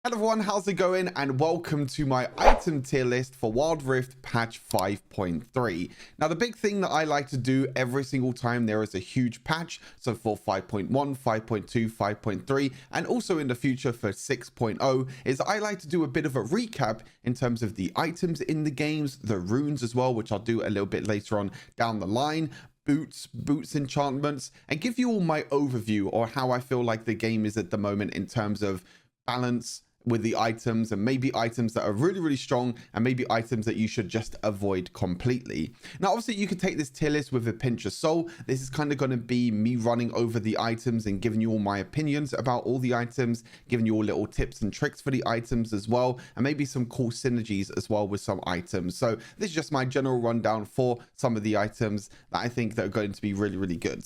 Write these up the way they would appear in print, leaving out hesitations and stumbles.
Hello everyone, how's it going? And welcome to my item tier list for Wild Rift patch 5.3. Now the big thing that I like to do every single time there is a huge patch, so for 5.1, 5.2, 5.3, and also in the future for 6.0, is I like to do a bit of a recap in terms of the items in the games, the runes as well, which I'll do a little bit later on down the line, boots, enchantments, and give you all my overview or how I feel like the game is at the moment in terms of balance with the items, and maybe items that are really strong and maybe items that you should just avoid completely. Now obviously you can take this tier list with a pinch of salt. This is kind of going to be me running over the items and giving you all my opinions about all the items, giving you all little tips and tricks for the items as well, and maybe some cool synergies as well with some items. So this is just my general rundown for some of the items that I think that are going to be really good.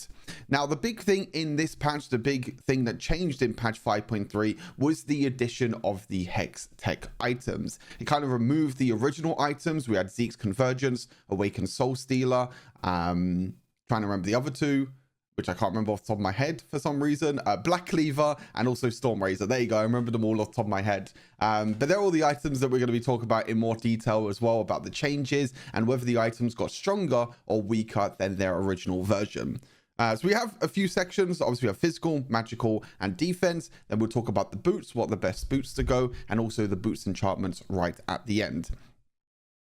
Now the big thing in this patch, the big thing that changed in patch 5.3 was the addition of the HEXTECH items. It kind of removed the original items. We had Zeke's Convergence, Awakened Soul Stealer, trying to remember the other two, which I can't remember off the top of my head for some reason, Black Cleaver, and also Storm Razor. There you go, I remember them all off the top of my head. But they're all the items that we're going to be talking about in more detail as well, about the changes and whether the items got stronger or weaker than their original version. So we have a few sections. Obviously we have physical, magical, and defense. Then we'll talk about the boots, what the best boots to go, and also the boots enchantments right at the end.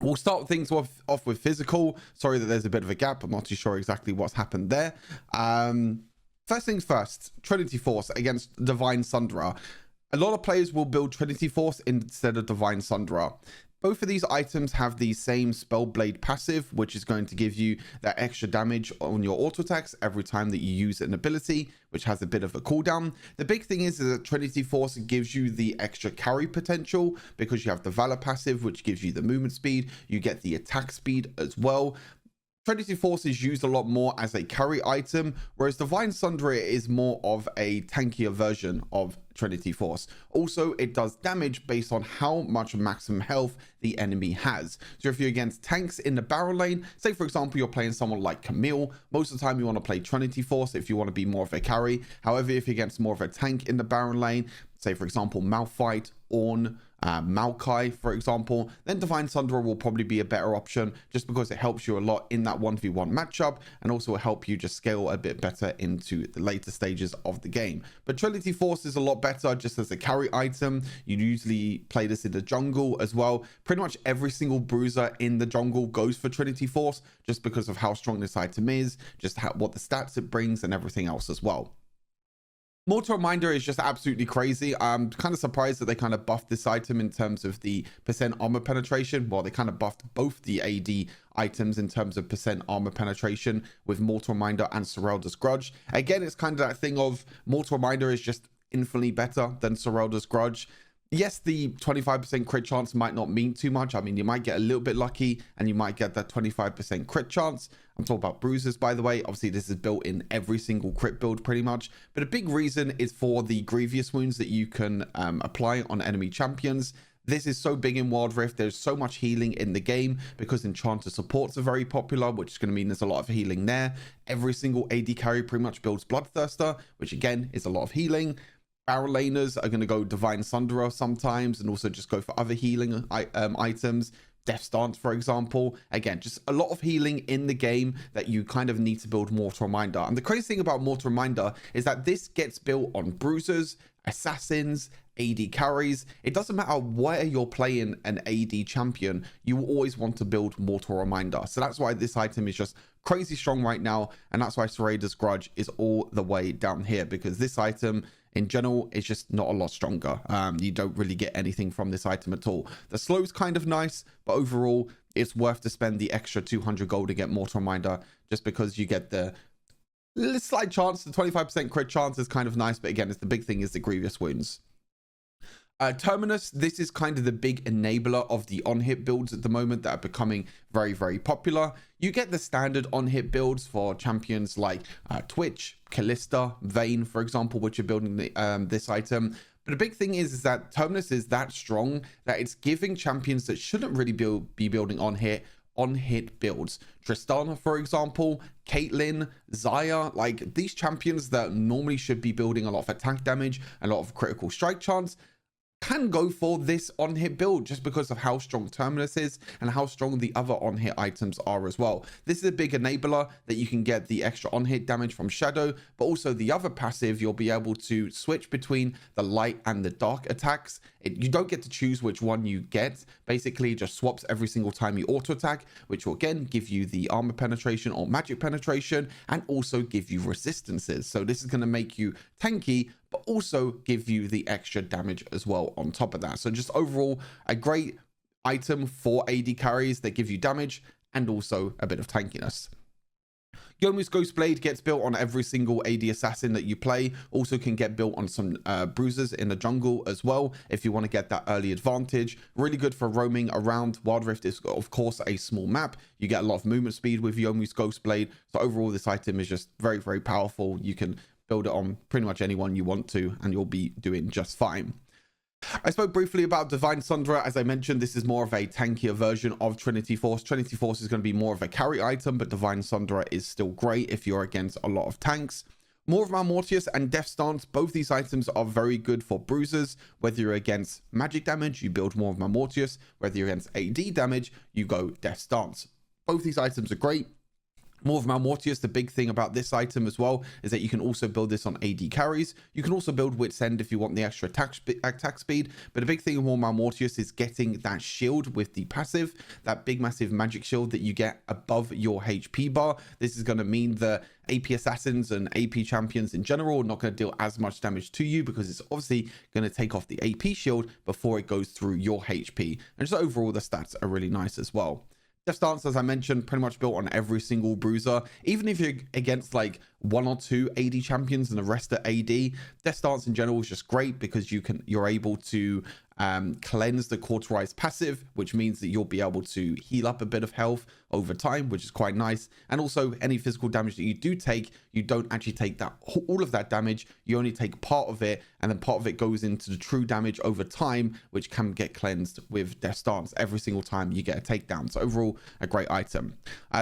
We'll start things off with physical. Sorry that there's a bit of a gap. I'm not too sure exactly what's happened there. First things first, Trinity Force against Divine Sunderer. A lot of players will build Trinity Force instead of Divine Sunderer. Both of these items have the same Spellblade passive, which is going to give you that extra damage on your auto attacks every time that you use an ability, which has a bit of a cooldown. The big thing is that Trinity Force gives you the extra carry potential because you have the Valor passive, which gives you the movement speed. You get the attack speed as well. Trinity Force is used a lot more as a carry item, whereas Divine Sunderer is more of a tankier version of Trinity Force. Also, it does damage based on how much maximum health the enemy has. So if you're against tanks in the barrel lane, say for example you're playing someone like Camille, most of the time you want to play Trinity Force if you want to be more of a carry. However, if you're against more of a tank in the barrel lane, say for example Malphite, Ornn, Maokai for example, then Divine Sunderer will probably be a better option just because it helps you a lot in that 1v1 matchup and also will help you just scale a bit better into the later stages of the game. But Trinity Force is a lot better just as a carry item. You usually play this in the jungle as well. Pretty much every single bruiser in the jungle goes for Trinity Force just because of how strong this item is, just what the stats it brings and everything else as well. Mortal Reminder is just absolutely crazy. I'm kind of surprised that they kind of buffed this item in terms of the percent armor penetration. Well, they kind of buffed both the AD items in terms of percent armor penetration with Mortal Reminder and Serelda's Grudge. Again, it's kind of that thing of Mortal Reminder is just infinitely better than Serelda's Grudge. Yes, the 25% crit chance might not mean too much. I mean, you might get a little bit lucky and you might get that 25% crit chance. I'm talking about bruises, by the way. Obviously, this is built in every single crit build pretty much. But a big reason is for the grievous wounds that you can apply on enemy champions. This is so big in Wild Rift. There's so much healing in the game because Enchanter supports are very popular, which is going to mean there's a lot of healing there. Every single AD carry pretty much builds Bloodthirster, which again is a lot of healing. Barrel laners are going to go Divine Sunderer sometimes and also just go for other healing items. Death Stance, for example. Again, just a lot of healing in the game that you kind of need to build Mortal Reminder. And the crazy thing about Mortal Reminder is that this gets built on bruisers, assassins, AD carries. It doesn't matter where you're playing an AD champion, you will always want to build Mortal Reminder. So that's why this item is just crazy strong right now. And that's why Serelda's Grudge is all the way down here, because this item in general is just not a lot stronger. You don't really get anything from this item at all. The slow's kind of nice, but overall it's worth to spend the extra 200 gold to get Mortal Reminder just because you get the slight chance. The 25% crit chance is kind of nice, but again, it's the big thing is the grievous wounds. Terminus, this is kind of the big enabler of the on-hit builds at the moment that are becoming very popular. You get the standard on-hit builds for champions like Twitch, Callista, Vayne, for example, which are building this item. But the big thing is that Terminus is that strong that it's giving champions that shouldn't really be building on-hit builds. Tristana, for example, Caitlyn, Xayah, like these champions that normally should be building a lot of attack damage, a lot of critical strike chance, can go for this on-hit build just because of how strong Terminus is and how strong the other on-hit items are as well. This is a big enabler that you can get the extra on-hit damage from Shadow, but also the other passive, you'll be able to switch between the light and the dark attacks. You don't get to choose which one you get. Basically, it just swaps every single time you auto attack, which will again give you the armor penetration or magic penetration and also give you resistances. So this is going to make you tanky, but also give you the extra damage as well on top of that. So just overall, a great item for AD carries that give you damage and also a bit of tankiness. Youmuu's Ghostblade gets built on every single AD assassin that you play. Also can get built on some bruisers in the jungle as well if you want to get that early advantage. Really good for roaming around. Wild Rift is of course a small map. You get a lot of movement speed with Youmuu's Ghostblade. So overall this item is just very, very powerful. You can build it on pretty much anyone you want to and you'll be doing just fine. I spoke briefly about Divine Sunderer. As I mentioned, this is more of a tankier version of Trinity Force. Trinity Force is going to be more of a carry item, but Divine Sunderer is still great if you're against a lot of tanks. More of Malmortius and Death Stance, both these items are very good for bruisers. Whether you're against magic damage, you build more of Malmortius. Whether you're against AD damage, you go Death Stance. Both these items are great. More of Malmortius, the big thing about this item as well is that you can also build this on AD carries. You can also build Wit's End if you want the extra attack speed. But the big thing of more Malmortius is getting that shield with the passive, that big massive magic shield that you get above your HP bar. This is going to mean that AP assassins and AP champions in general are not going to deal as much damage to you because it's obviously going to take off the AP shield before it goes through your HP. And just overall, the stats are really nice as well. Death Stance, as I mentioned, pretty much built on every single bruiser. Even if you're against like 1 or 2 AD champions and the rest are AD, Death Stance in general is just great because you're able to cleanse the cauterized passive, which means that you'll be able to heal up a bit of health over time, which is quite nice. And also any physical damage that you do take, you don't actually take that all of that damage, you only take part of it, and then part of it goes into the true damage over time, which can get cleansed with Death Stance every single time you get a takedown. So overall, a great item.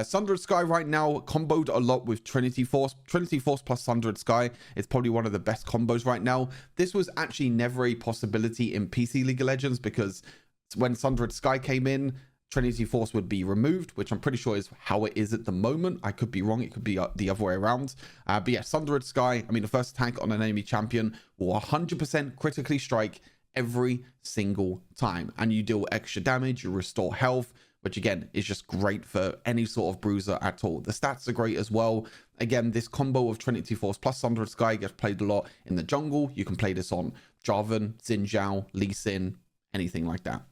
Sundered Sky right now comboed a lot with Trinity Force. Trinity Force plus Sundered Sky is probably one of the best combos right now. This was actually never a possibility in PC League of Legends because when Sundered Sky came in, Trinity Force would be removed, which I'm pretty sure is how it is at the moment. I could be wrong. It could be the other way around. But yeah, Sundered Sky, I mean, the first attack on an enemy champion will 100% critically strike every single time. And you deal extra damage, you restore health, which again is just great for any sort of bruiser at all. The stats are great as well. Again, this combo of Trinity Force plus Sundered Sky gets played a lot in the jungle. You can play this on Jarvan, Xin Zhao, Lee Sin, anything like that.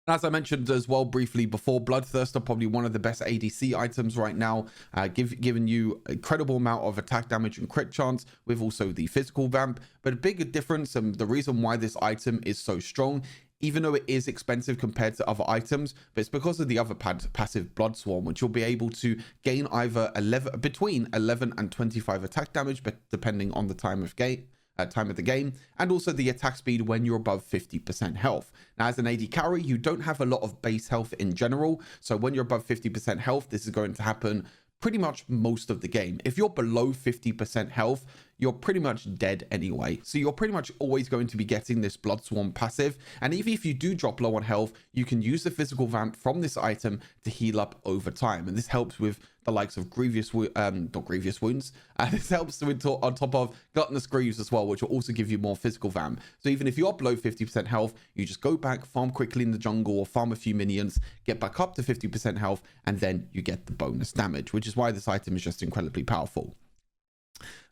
As I mentioned as well briefly before, Bloodthirst are probably one of the best ADC items right now, giving you an incredible amount of attack damage and crit chance with also the physical vamp. But a big difference, and the reason why this item is so strong, even though it is expensive compared to other items, but it's because of the other passive Blood Swarm, which you'll be able to gain either between 11 and 25 attack damage, but depending on the time of the game, and also the attack speed when you're above 50% health. Now, as an AD carry, you don't have a lot of base health in general, so when you're above 50% health, this is going to happen pretty much most of the game. If you're below 50% health, you're pretty much dead anyway. So you're pretty much always going to be getting this Blood Swarm passive. And even if you do drop low on health, you can use the physical vamp from this item to heal up over time. And this helps with the likes of not grievous wounds. This helps with on top of gluttonous greaves as well, which will also give you more physical vamp. So even if you're below 50% health, you just go back, farm quickly in the jungle or farm a few minions, get back up to 50% health, and then you get the bonus damage, which is why this item is just incredibly powerful.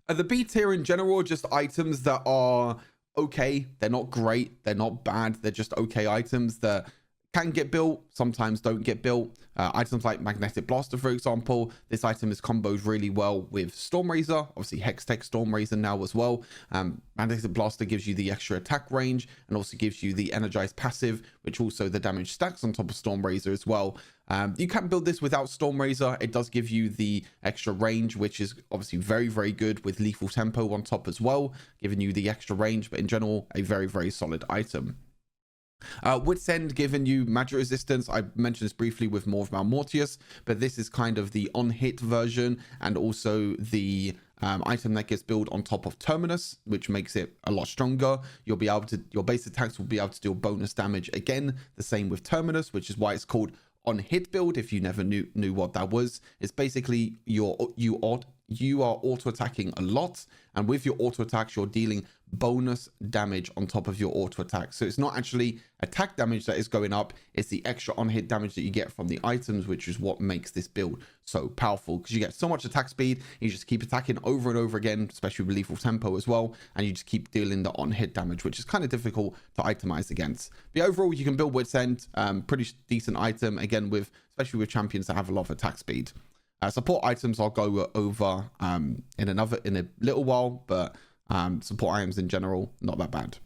The B tier in general are just items that are okay. They're not great. They're not bad. They're just okay items that can get built, sometimes don't get built. Items like Magnetic Blaster, for example, this item is comboed really well with Stormrazor, obviously HEXTECH Stormrazor now as well. Magnetic Blaster gives you the extra attack range and also gives you the energized passive, which also the damage stacks on top of Stormrazor as well. You can build this without Stormrazor. It does give you the extra range, which is obviously very, very good with lethal tempo on top as well, giving you the extra range, but in general, a very, very solid item. Wit's End giving you magic resistance. I mentioned this briefly with more of Malmortius, but this is kind of the on-hit version and also the item that gets built on top of Terminus, which makes it a lot stronger. You'll be able to, your base attacks will be able to deal bonus damage again, the same with Terminus, which is why it's called on hit build. If you never knew what that was, it's basically you are auto attacking a lot, and with your auto attacks you're dealing bonus damage on top of your auto attack. So it's not actually attack damage that is going up, it's the extra on hit damage that you get from the items, which is what makes this build so powerful, because you get so much attack speed, you just keep attacking over and over again, especially with lethal tempo as well, and you just keep dealing the on hit damage, which is kind of difficult to itemize against. But overall, you can build Wit's End, pretty decent item, again, with especially with champions that have a lot of attack speed. Support items I'll go over in a little while, but support items in general, not that bad.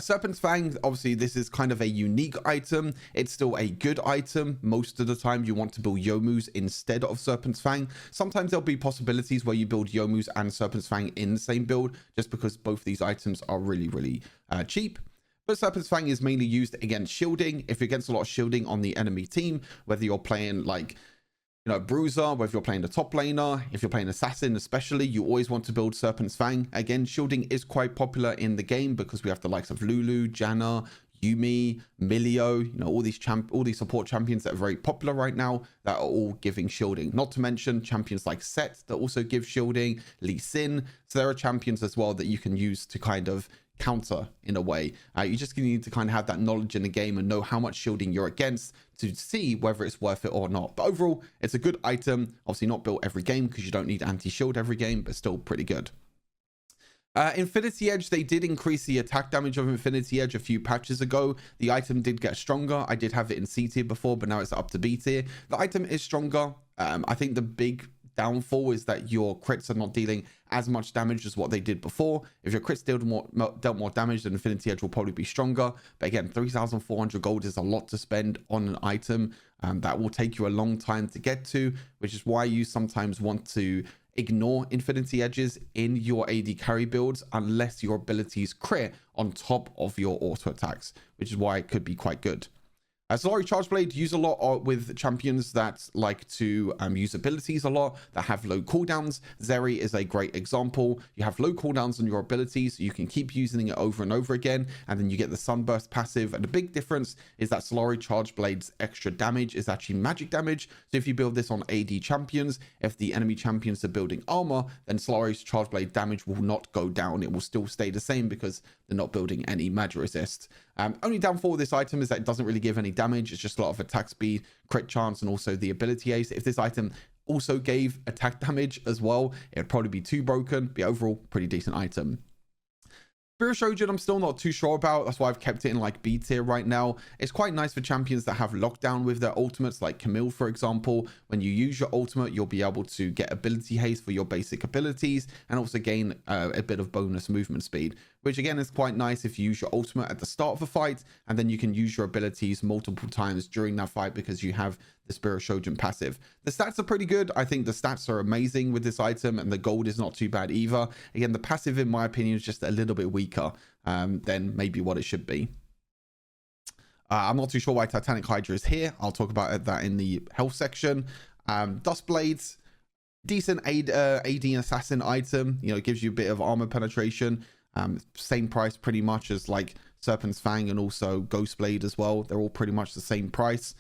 Serpent's Fang, obviously this is kind of a unique item. It's still a good item. Most of the time you want to build Youmuu's instead of Serpent's Fang. Sometimes there'll be possibilities where you build Youmuu's and Serpent's Fang in the same build, just because both these items are really cheap. But Serpent's Fang is mainly used against shielding. If you're against a lot of shielding on the enemy team, whether you're playing like, you know, Bruiser, whether you're playing the top laner, if you're playing Assassin especially, you always want to build Serpent's Fang. Again, shielding is quite popular in the game because we have the likes of Lulu, Janna, Yuumi, Milio, you know, all these support champions that are very popular right now that are all giving shielding. Not to mention champions like Set that also give shielding, Lee Sin. So there are champions as well that you can use to kind of counter in a way. You just need to kind of have that knowledge in the game and know how much shielding you're against to see whether it's worth it or not. But overall, it's a good item. Obviously not built every game because you don't need anti-shield every game, but still pretty good. Infinity Edge, they did increase the attack damage of Infinity Edge a few patches ago. The item did get stronger. I did have it in C tier before, but now it's up to B tier. The item is stronger. I think the big downfall is that your crits are not dealing as much damage as what they did before. If your crits dealt more damage, then Infinity Edge will probably be stronger. But again, 3,400 gold is a lot to spend on an item that will take you a long time to get to, which is why you sometimes want to ignore Infinity Edges in your AD carry builds unless your abilities crit on top of your auto attacks, which is why it could be quite good. Solari Chargeblade use a lot with champions that like to use abilities a lot, that have low cooldowns. Zeri is a great example. You have low cooldowns on your abilities, so you can keep using it over and over again, and then you get the Sunburst passive. And the big difference is that Solari Chargeblade's extra damage is actually magic damage. So if you build this on AD champions, if the enemy champions are building armor, then Solari's Chargeblade damage will not go down. It will still stay the same because they're not building any magic resist. Only downfall with this item is that it doesn't really give any damage. It's just a lot of attack speed, crit chance, and also the ability ace. If this item also gave attack damage as well, it would probably be too broken. But overall, pretty decent item. Spirit Shojin, I'm still not too sure about. That's why I've kept it in like B tier right now. It's quite nice for champions that have lockdown with their ultimates, like Camille, for example. When you use your ultimate, you'll be able to get ability haste for your basic abilities and also gain a bit of bonus movement speed, which again is quite nice if you use your ultimate at the start of a fight, and then you can use your abilities multiple times during that fight because you have the Spirit Shojin passive. The stats are pretty good. I think the stats are amazing with this item, and the gold is not too bad either. Again, the passive, in my opinion, is just a little bit weaker than maybe what it should be. I'm not too sure why Titanic Hydra is here. I'll talk about that in the health section. Dust Blades, decent AD assassin item. You know, it gives you a bit of armor penetration. Same price pretty much as like Serpent's Fang and also Ghost Blade as well. They're all pretty much the same price.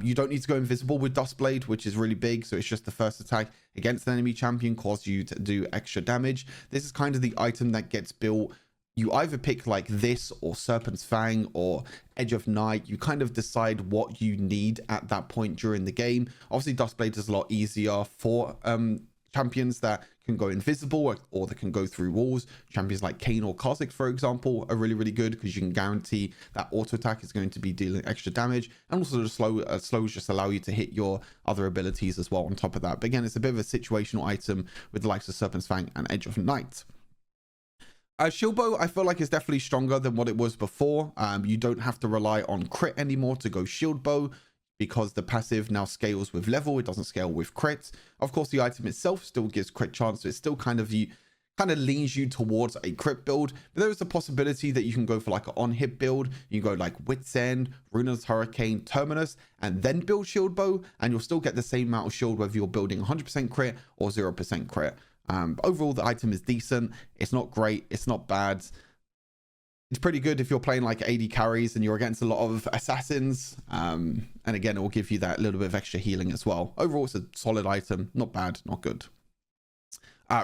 You don't need to go invisible with Dust Blade, which is really big. So it's just the first attack against an enemy champion causes you to do extra damage. This is kind of the item that gets built. You either pick like this or Serpent's Fang or Edge of Night. You kind of decide what you need at that point during the game. Obviously, Dust Blade is a lot easier for champions that can go invisible or that can go through walls. Champions like Kane or Kha'Zix, for example, are really good because you can guarantee that auto attack is going to be dealing extra damage, and also the slows just allow you to hit your other abilities as well on top of that. But again, it's a bit of a situational item with the likes of Serpent's Fang and Edge of Night. Shield Bow, I feel like is definitely stronger than what it was before. You don't have to rely on crit anymore to go Shield Bow, because the passive now scales with level. It doesn't scale with crits. Of course, the item itself still gives crit chance, so it still kind of leans you towards a crit build. But there is a possibility that you can go for like an on-hit build. You can go like Wit's End, Runa's Hurricane, Terminus, and then build Shield Bow, and you'll still get the same amount of shield whether you're building 100% crit or 0% crit. Overall, the item is decent. It's not great. It's not bad. It's pretty good if you're playing like AD carries and you're against a lot of assassins. And again, it will give you that little bit of extra healing as well. Overall, it's a solid item. Not bad, not good.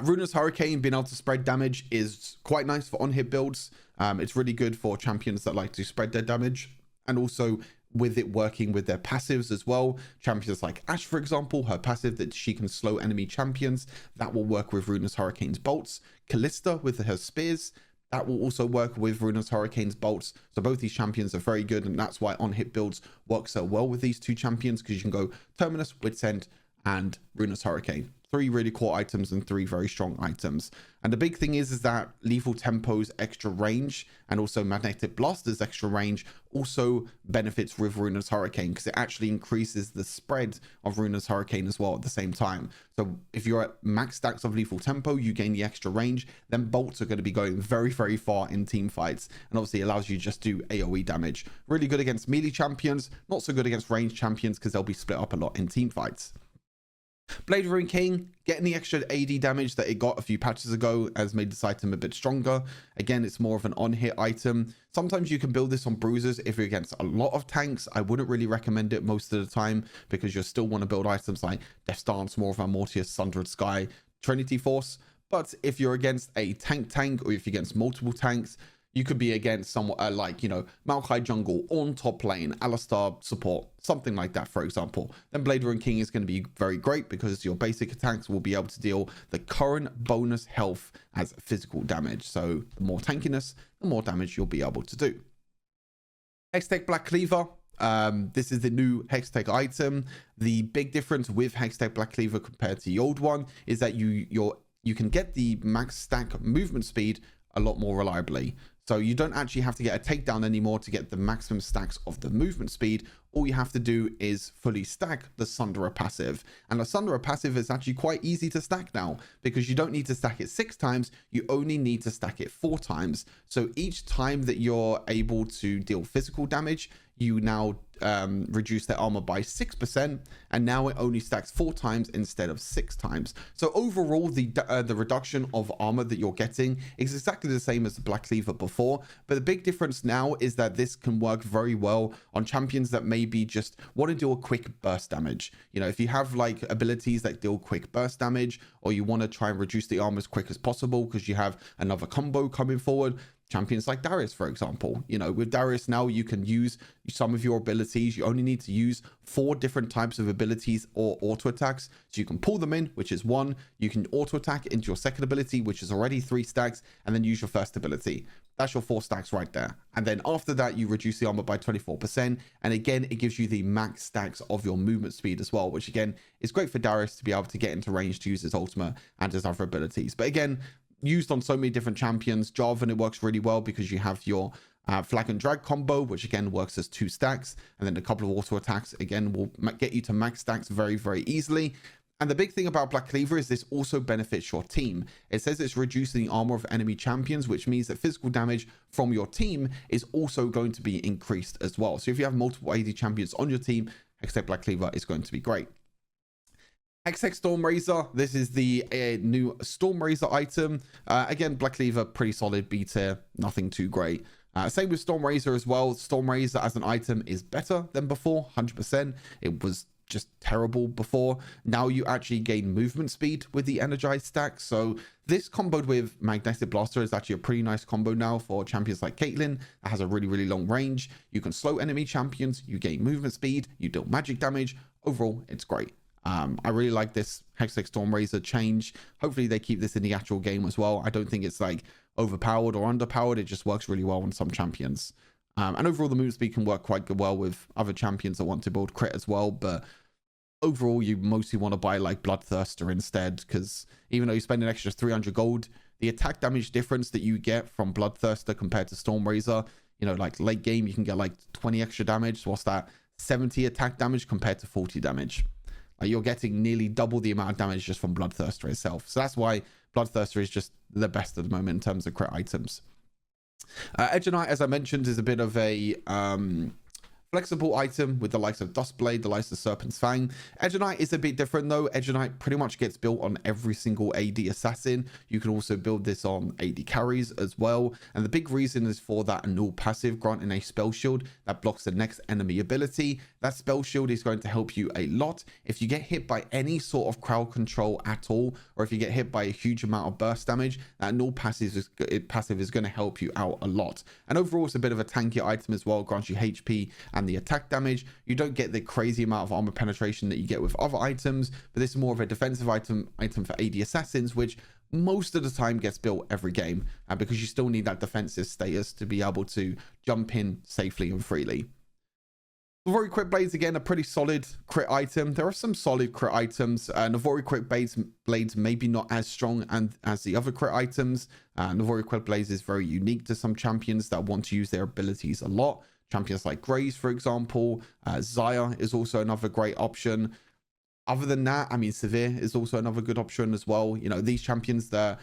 Runa's Hurricane being able to spread damage is quite nice for on-hit builds. It's really good for champions that like to spread their damage. And also with it working with their passives as well. Champions like Ashe, for example, her passive that she can slow enemy champions. That will work with Runa's Hurricane's bolts. Callista with her spears. That will also work with Runa's Hurricane's bolts. So both these champions are very good, and that's why on-hit builds work so well with these two champions, because you can go Terminus, Wit's End, and Runa's Hurricane. 3 really core items and 3 very strong items. And the big thing is that Lethal Tempo's extra range and also Magnetic Blaster's extra range also benefits with Runa's Hurricane, because it actually increases the spread of Runa's Hurricane as well at the same time. So if you're at max stacks of Lethal Tempo, you gain the extra range, then bolts are going to be going very, very far in team fights. And obviously it allows you to just do AoE damage. Really good against melee champions, not so good against ranged champions because they'll be split up a lot in team fights. Blade Ruin King, getting the extra AD damage that it got a few patches ago has made this item a bit stronger. Again, it's more of an on-hit item. Sometimes you can build this on bruisers if you're against a lot of tanks. I wouldn't really recommend it most of the time, because you'll still want to build items like Death Stance, more of a Mortius, Sundered Sky, Trinity Force. But if you're against a tank, or if you're against multiple tanks, you could be against someone like, you know, Maokai jungle, on top lane, Alistar support, something like that, for example. Then Blade Ruin King is going to be very great, because your basic attacks will be able to deal the current bonus health as physical damage. So the more tankiness, the more damage you'll be able to do. HEXTECH Black Cleaver. This is the new HEXTECH item. The big difference with HEXTECH Black Cleaver compared to the old one is that you can get the max stack movement speed a lot more reliably. So you don't actually have to get a takedown anymore to get the maximum stacks of the movement speed. All you have to do is fully stack the Sunderer passive. And the Sunderer passive is actually quite easy to stack now, because you don't need to stack it 6 times. You only need to stack it 4 times. So each time that you're able to deal physical damage, you now reduce their armor by 6%, and now it only stacks 4 times instead of 6 times. So overall, the reduction of armor that you're getting is exactly the same as the Black Cleaver before, but the big difference now is that this can work very well on champions that maybe just want to deal a quick burst damage. You know, if you have like abilities that deal quick burst damage, or you want to try and reduce the armor as quick as possible because you have another combo coming forward. Champions like Darius, for example, you know, with Darius now you can use some of your abilities. You only need to use 4 different types of abilities or auto attacks. So you can pull them in, which is 1. You can auto attack into your second ability, which is already 3 stacks, and then use your first ability. That's your 4 stacks right there. And then after that, you reduce the armor by 24%. And again, it gives you the max stacks of your movement speed as well, which again is great for Darius to be able to get into range to use his ultimate and his other abilities. But again, used on so many different champions. Jarvan, it works really well because you have your flag and drag combo, which again works as 2 stacks, and then a couple of auto attacks again will get you to max stacks very, very easily. And the big thing about Black Cleaver is this also benefits your team. It says it's reducing the armor of enemy champions, which means that physical damage from your team is also going to be increased as well. So if you have multiple AD champions on your team, HEXTECH Black Cleaver is going to be great. HEXTECH Stormrazor, this is the new Stormrazor item. Again, Black Cleaver, pretty solid B tier, nothing too great. Same with Stormrazor as well. Stormrazor as an item is better than before, 100%. It was just terrible before. Now you actually gain movement speed with the energized stack. So this comboed with Magnetic Blaster is actually a pretty nice combo now for champions like Caitlyn that has a really, really long range. You can slow enemy champions, you gain movement speed, you deal magic damage. Overall, it's great. I really like this HEXTECH Stormrazor change. Hopefully they keep this in the actual game as well. I don't think it's like overpowered or underpowered. It just works really well on some champions. And overall, the movement speed can work quite well with other champions that want to build crit as well. But overall, you mostly want to buy like Bloodthirster instead, because even though you spend an extra 300 gold, the attack damage difference that you get from Bloodthirster compared to Stormrazor, you know, like late game, you can get like 20 extra damage. So what's that? 70 attack damage compared to 40 damage. You're getting nearly double the amount of damage just from Bloodthirster itself. So that's why Bloodthirster is just the best at the moment in terms of crit items. Edge of Night, as I mentioned, is a bit of a Flexible item with the likes of Dustblade, the likes of Serpent's Fang. Edgenite is a bit different though. Edgenite pretty much gets built on every single AD assassin. You can also build this on AD carries as well. And the big reason is for that annul passive, granting a spell shield that blocks the next enemy ability. That spell shield is going to help you a lot. If you get hit by any sort of crowd control at all, or if you get hit by a huge amount of burst damage, that annul passive is going to help you out a lot. And overall, it's a bit of a tanky item as well. Grants you HP and the attack damage. You don't get the crazy amount of armor penetration that you get with other items, but this is more of a defensive item for AD assassins, which most of the time gets built every game, because you still need that defensive status to be able to jump in safely and freely. Navori Quick Blades, again, a pretty solid crit item. There are some solid crit items. Navori Quick Blades maybe not as strong as the other crit items. Navori Quick Blades is very unique to some champions that want to use their abilities a lot. Champions like Graves, for example. Xayah is also another great option. Other than that, I mean, Severe is also another good option as well. You know, these champions that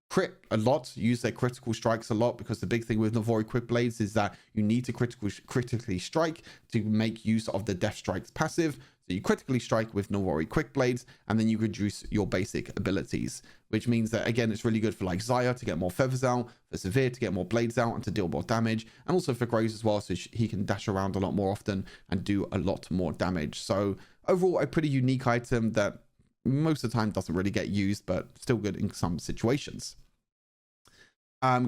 crit a lot, use their critical strikes a lot, because the big thing with Navori Quick Blades is that you need to critically strike to make use of the Death Strikes passive. So you critically strike with Navori Quick Blades, and then you reduce your basic abilities, which means that, again, it's really good for like Xayah to get more feathers out, for Severe to get more blades out and to deal more damage, and also for Graves as well, so he can dash around a lot more often and do a lot more damage. So overall, a pretty unique item that most of the time doesn't really get used, but still good in some situations.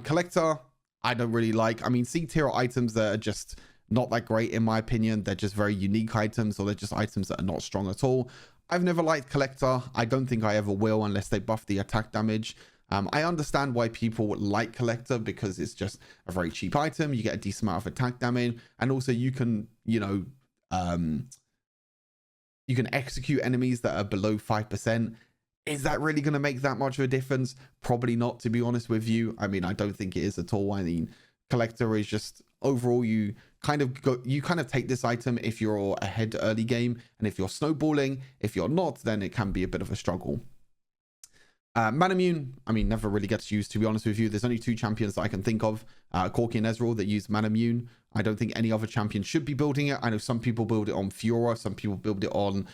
Collector, I don't really like. I mean, C tier items that are just not that great in my opinion. They're just very unique items, or they're just items that are not strong at all. I've never liked Collector. I don't think I ever will unless they buff the attack damage. I understand why people like Collector, because it's just a very cheap item. You get a decent amount of attack damage, and also you can, you know, you can execute enemies that are below 5%. Is that really going to make that much of a difference? Probably not, to be honest with you. I mean, I don't think it is at all. I mean, Collector is just, overall, you kind of take this item if you're ahead early game, and if you're snowballing. If you're not, then it can be a bit of a struggle. Manamune, I mean, never really gets used, to be honest with you. There's only two champions that I can think of, Corki and Ezreal, that use Manamune. I don't think any other champion should be building it. I know some people build it on Fiora, some people build it on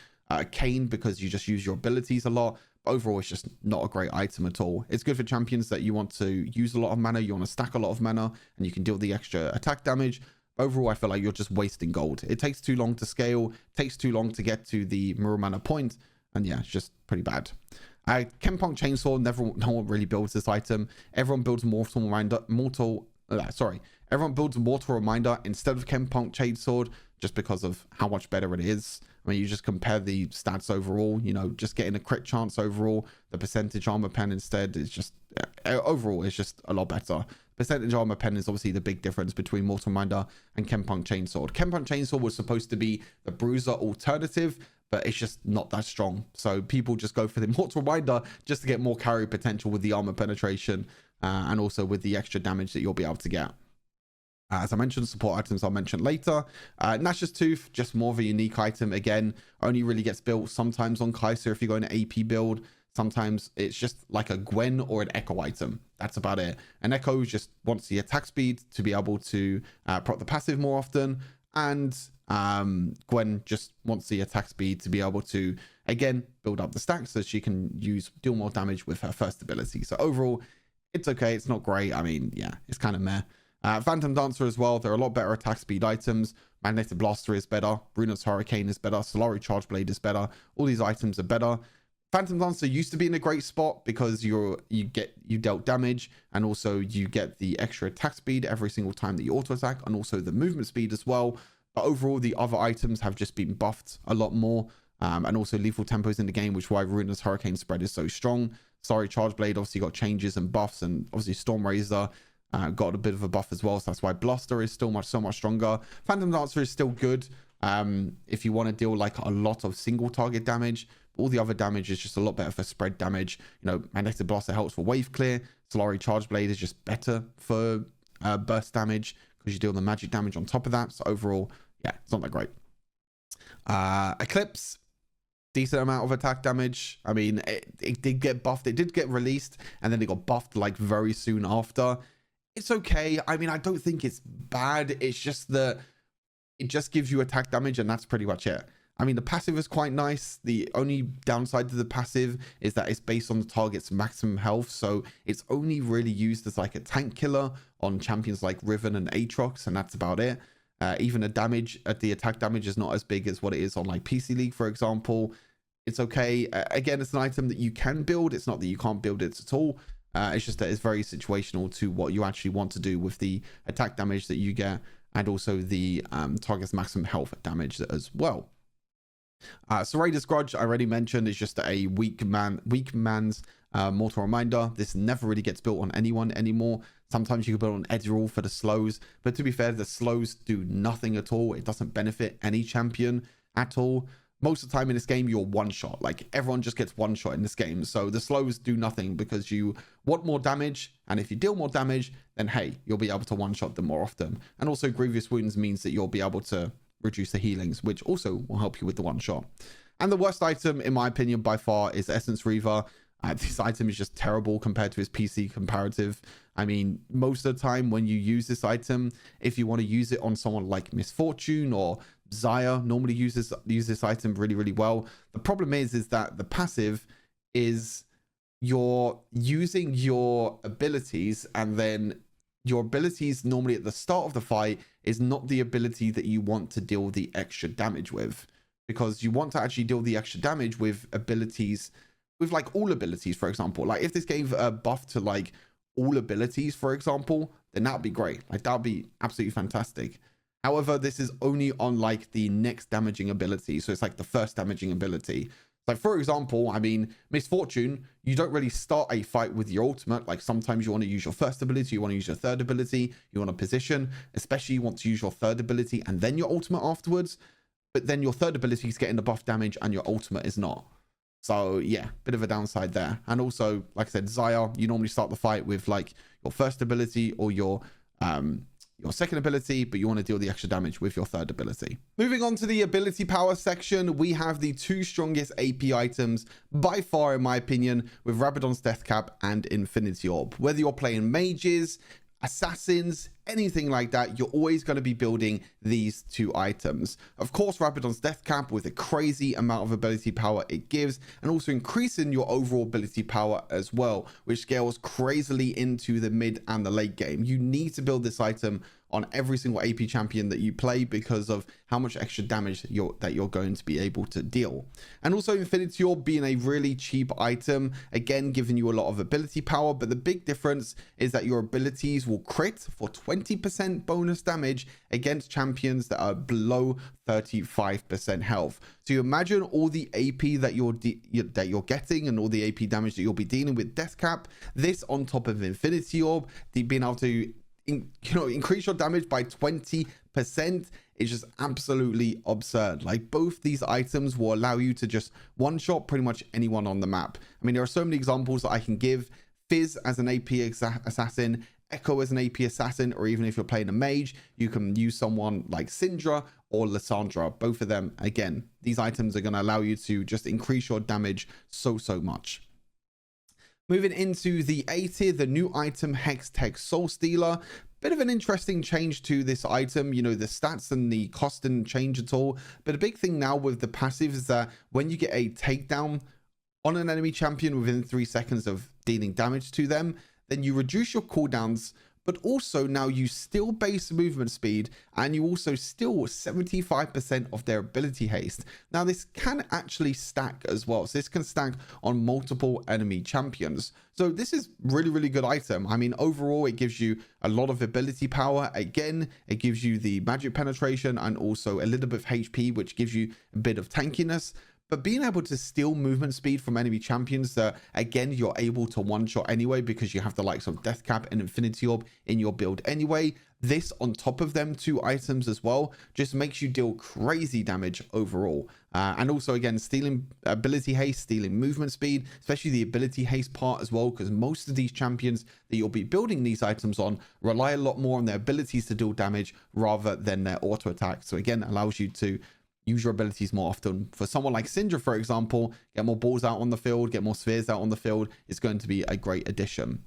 Kayn, because you just use your abilities a lot. But overall, it's just not a great item at all. It's good for champions that you want to use a lot of mana, you want to stack a lot of mana, and you can deal the extra attack damage. Overall, I feel like you're just wasting gold. It takes too long to scale, takes too long to get to the mirror mana point, and yeah, it's just pretty bad. Chempunk Chainsaw, no one really builds this item. Everyone builds everyone builds Mortal Reminder instead of Chempunk Chainsword, just because of how much better it is. I mean, you just compare the stats overall, you know, just getting a crit chance overall, the percentage armor pen instead is just, overall, it's just a lot better. Percentage armor pen is obviously the big difference between Mortal Reminder and Chempunk Chainsword. Chempunk Chainsword was supposed to be the bruiser alternative, but it's just not that strong. So people just go for the Mortal Reminder just to get more carry potential with the armor penetration, and also with the extra damage that you'll be able to get. As I mentioned, support items I'll mention later. Nash's Tooth, just more of a unique item. Again, only really gets built sometimes on Kai'Sa if you go in an AP build. Sometimes it's just like a Gwen or an Echo item. That's about it. An Echo just wants the attack speed to be able to proc the passive more often. And Gwen just wants the attack speed to be able to, again, build up the stacks so she can deal more damage with her first ability. So overall, it's okay. It's not great. I mean, yeah, it's kind of meh. Phantom Dancer as well. There are a lot better attack speed items. Magnetic Blaster is better. Runa's Hurricane is better. Solari Charge Blade is better. All these items are better. Phantom Dancer used to be in a great spot because you dealt damage, and also you get the extra attack speed every single time that you auto attack, and also the movement speed as well. But overall, the other items have just been buffed a lot more, and also lethal tempos in the game, which is why Runa's Hurricane spread is so strong. Sorry, Charge Blade obviously got changes and buffs, and obviously Storm Razor got a bit of a buff as well, so that's why Bluster is still so much stronger. Phantom Dancer is still good if you want to deal like a lot of single target damage. All the other damage is just a lot better for spread damage. You know, Magnetic Blaster helps for wave clear. Solari Charge Blade is just better for burst damage because you deal the magic damage on top of that. So overall, yeah, it's not that great. Eclipse, decent amount of attack damage. I mean, it did get buffed. It did get released, and then it got buffed like very soon after. It's okay. I mean, I don't think it's bad. It's just that it just gives you attack damage, and that's pretty much it. I mean, the passive is quite nice. The only downside to the passive is that it's based on the target's maximum health. So it's only really used as like a tank killer on champions like Riven and Aatrox, and that's about it. Even the attack damage is not as big as what it is on like PC League, for example. It's okay. Again, it's an item that you can build. It's not that you can't build it at all. It's just that it's very situational to what you actually want to do with the attack damage that you get, and also the target's maximum health damage as well. Serratus Grudge, I already mentioned, is just a weak man's mortal reminder. This never really gets built on anyone anymore. Sometimes you can build on Ezreal for the slows, but to be fair, the slows do nothing at all. It doesn't benefit any champion at all. Most of the time in this game, you're one shot. Like, everyone just gets one shot in this game. So the slows do nothing because you want more damage. And if you deal more damage, then hey, you'll be able to one shot them more often. And also Grievous Wounds means that you'll be able to reduce the healings, which also will help you with the one shot. And the worst item, in my opinion, by far, is Essence Reaver. This item is just terrible compared to his PC comparative. I mean, most of the time when you use this item, if you want to use it on someone like Misfortune or Xayah, normally use this item really, really well. The problem is that the passive is you're using your abilities, and then your abilities normally at the start of the fight is not the ability that you want to deal the extra damage with, because you want to actually deal the extra damage with abilities, with like all abilities, for example. Like if this gave a buff to like all abilities, for example, then that'd be great. Like that'd be absolutely fantastic. However, this is only on like the next damaging ability. So it's like the first damaging ability. Like, for example, I mean, Misfortune, you don't really start a fight with your ultimate. Like sometimes you want to use your first ability, you want to use your third ability, you want to position, especially you want to use your third ability and then your ultimate afterwards. But then your third ability is getting the buff damage and your ultimate is not. So yeah, bit of a downside there. And also, like I said, Xayah, you normally start the fight with like your first ability or your second ability, but you want to deal the extra damage with your third ability. Moving on to the ability power section, we have the two strongest AP items by far, in my opinion, with Rabadon's Death Cap and Infinity Orb. Whether you're playing mages, assassins, anything like that, you're always going to be building these two items. Of course, Rabadon's Death Cap with a crazy amount of ability power it gives, and also increasing your overall ability power as well, which scales crazily into the mid and the late game. You need to build this item on every single AP champion that you play because of how much extra damage that you're going to be able to deal. And also Infinity Orb being a really cheap item, again giving you a lot of ability power, but the big difference is that your abilities will crit for 20% bonus damage against champions that are below 35% health. So you imagine all the AP that you're getting and all the AP damage that you'll be dealing with Death Cap, this on top of Infinity Orb, being able to increase your damage by 20% is just absolutely absurd. Like, both these items will allow you to just one shot pretty much anyone on the map. I mean, there are so many examples that I can give. Fizz as an AP assassin, Echo as an AP assassin, or even if you're playing a mage, you can use someone like Syndra or Lissandra. Both of them, again, these items are going to allow you to just increase your damage so much. Moving into the A tier, the new item HEXTECH Soul Stealer. Bit of an interesting change to this item. You know, the stats and the cost didn't change at all. But a big thing now with the passive is that when you get a takedown on an enemy champion within 3 seconds of dealing damage to them, then you reduce your cooldowns, but also now you still base movement speed, and you also still 75% of their ability haste. Now this can actually stack as well, so this can stack on multiple enemy champions. So this is really good item. I mean, overall it gives you a lot of ability power. Again, it gives you the magic penetration and also a little bit of HP, which gives you a bit of tankiness. But being able to steal movement speed from enemy champions that, again, you're able to one-shot anyway because you have the likes of Death Cap and Infinity Orb in your build anyway. This, on top of them two items as well, just makes you deal crazy damage overall. And also, again, stealing ability haste, stealing movement speed, especially the ability haste part as well, because most of these champions that you'll be building these items on rely a lot more on their abilities to deal damage rather than their auto attack. So, again, allows you to use your abilities more often. For someone like Syndra, for example, get more balls out on the field, get more spheres out on the field, is going to be a great addition.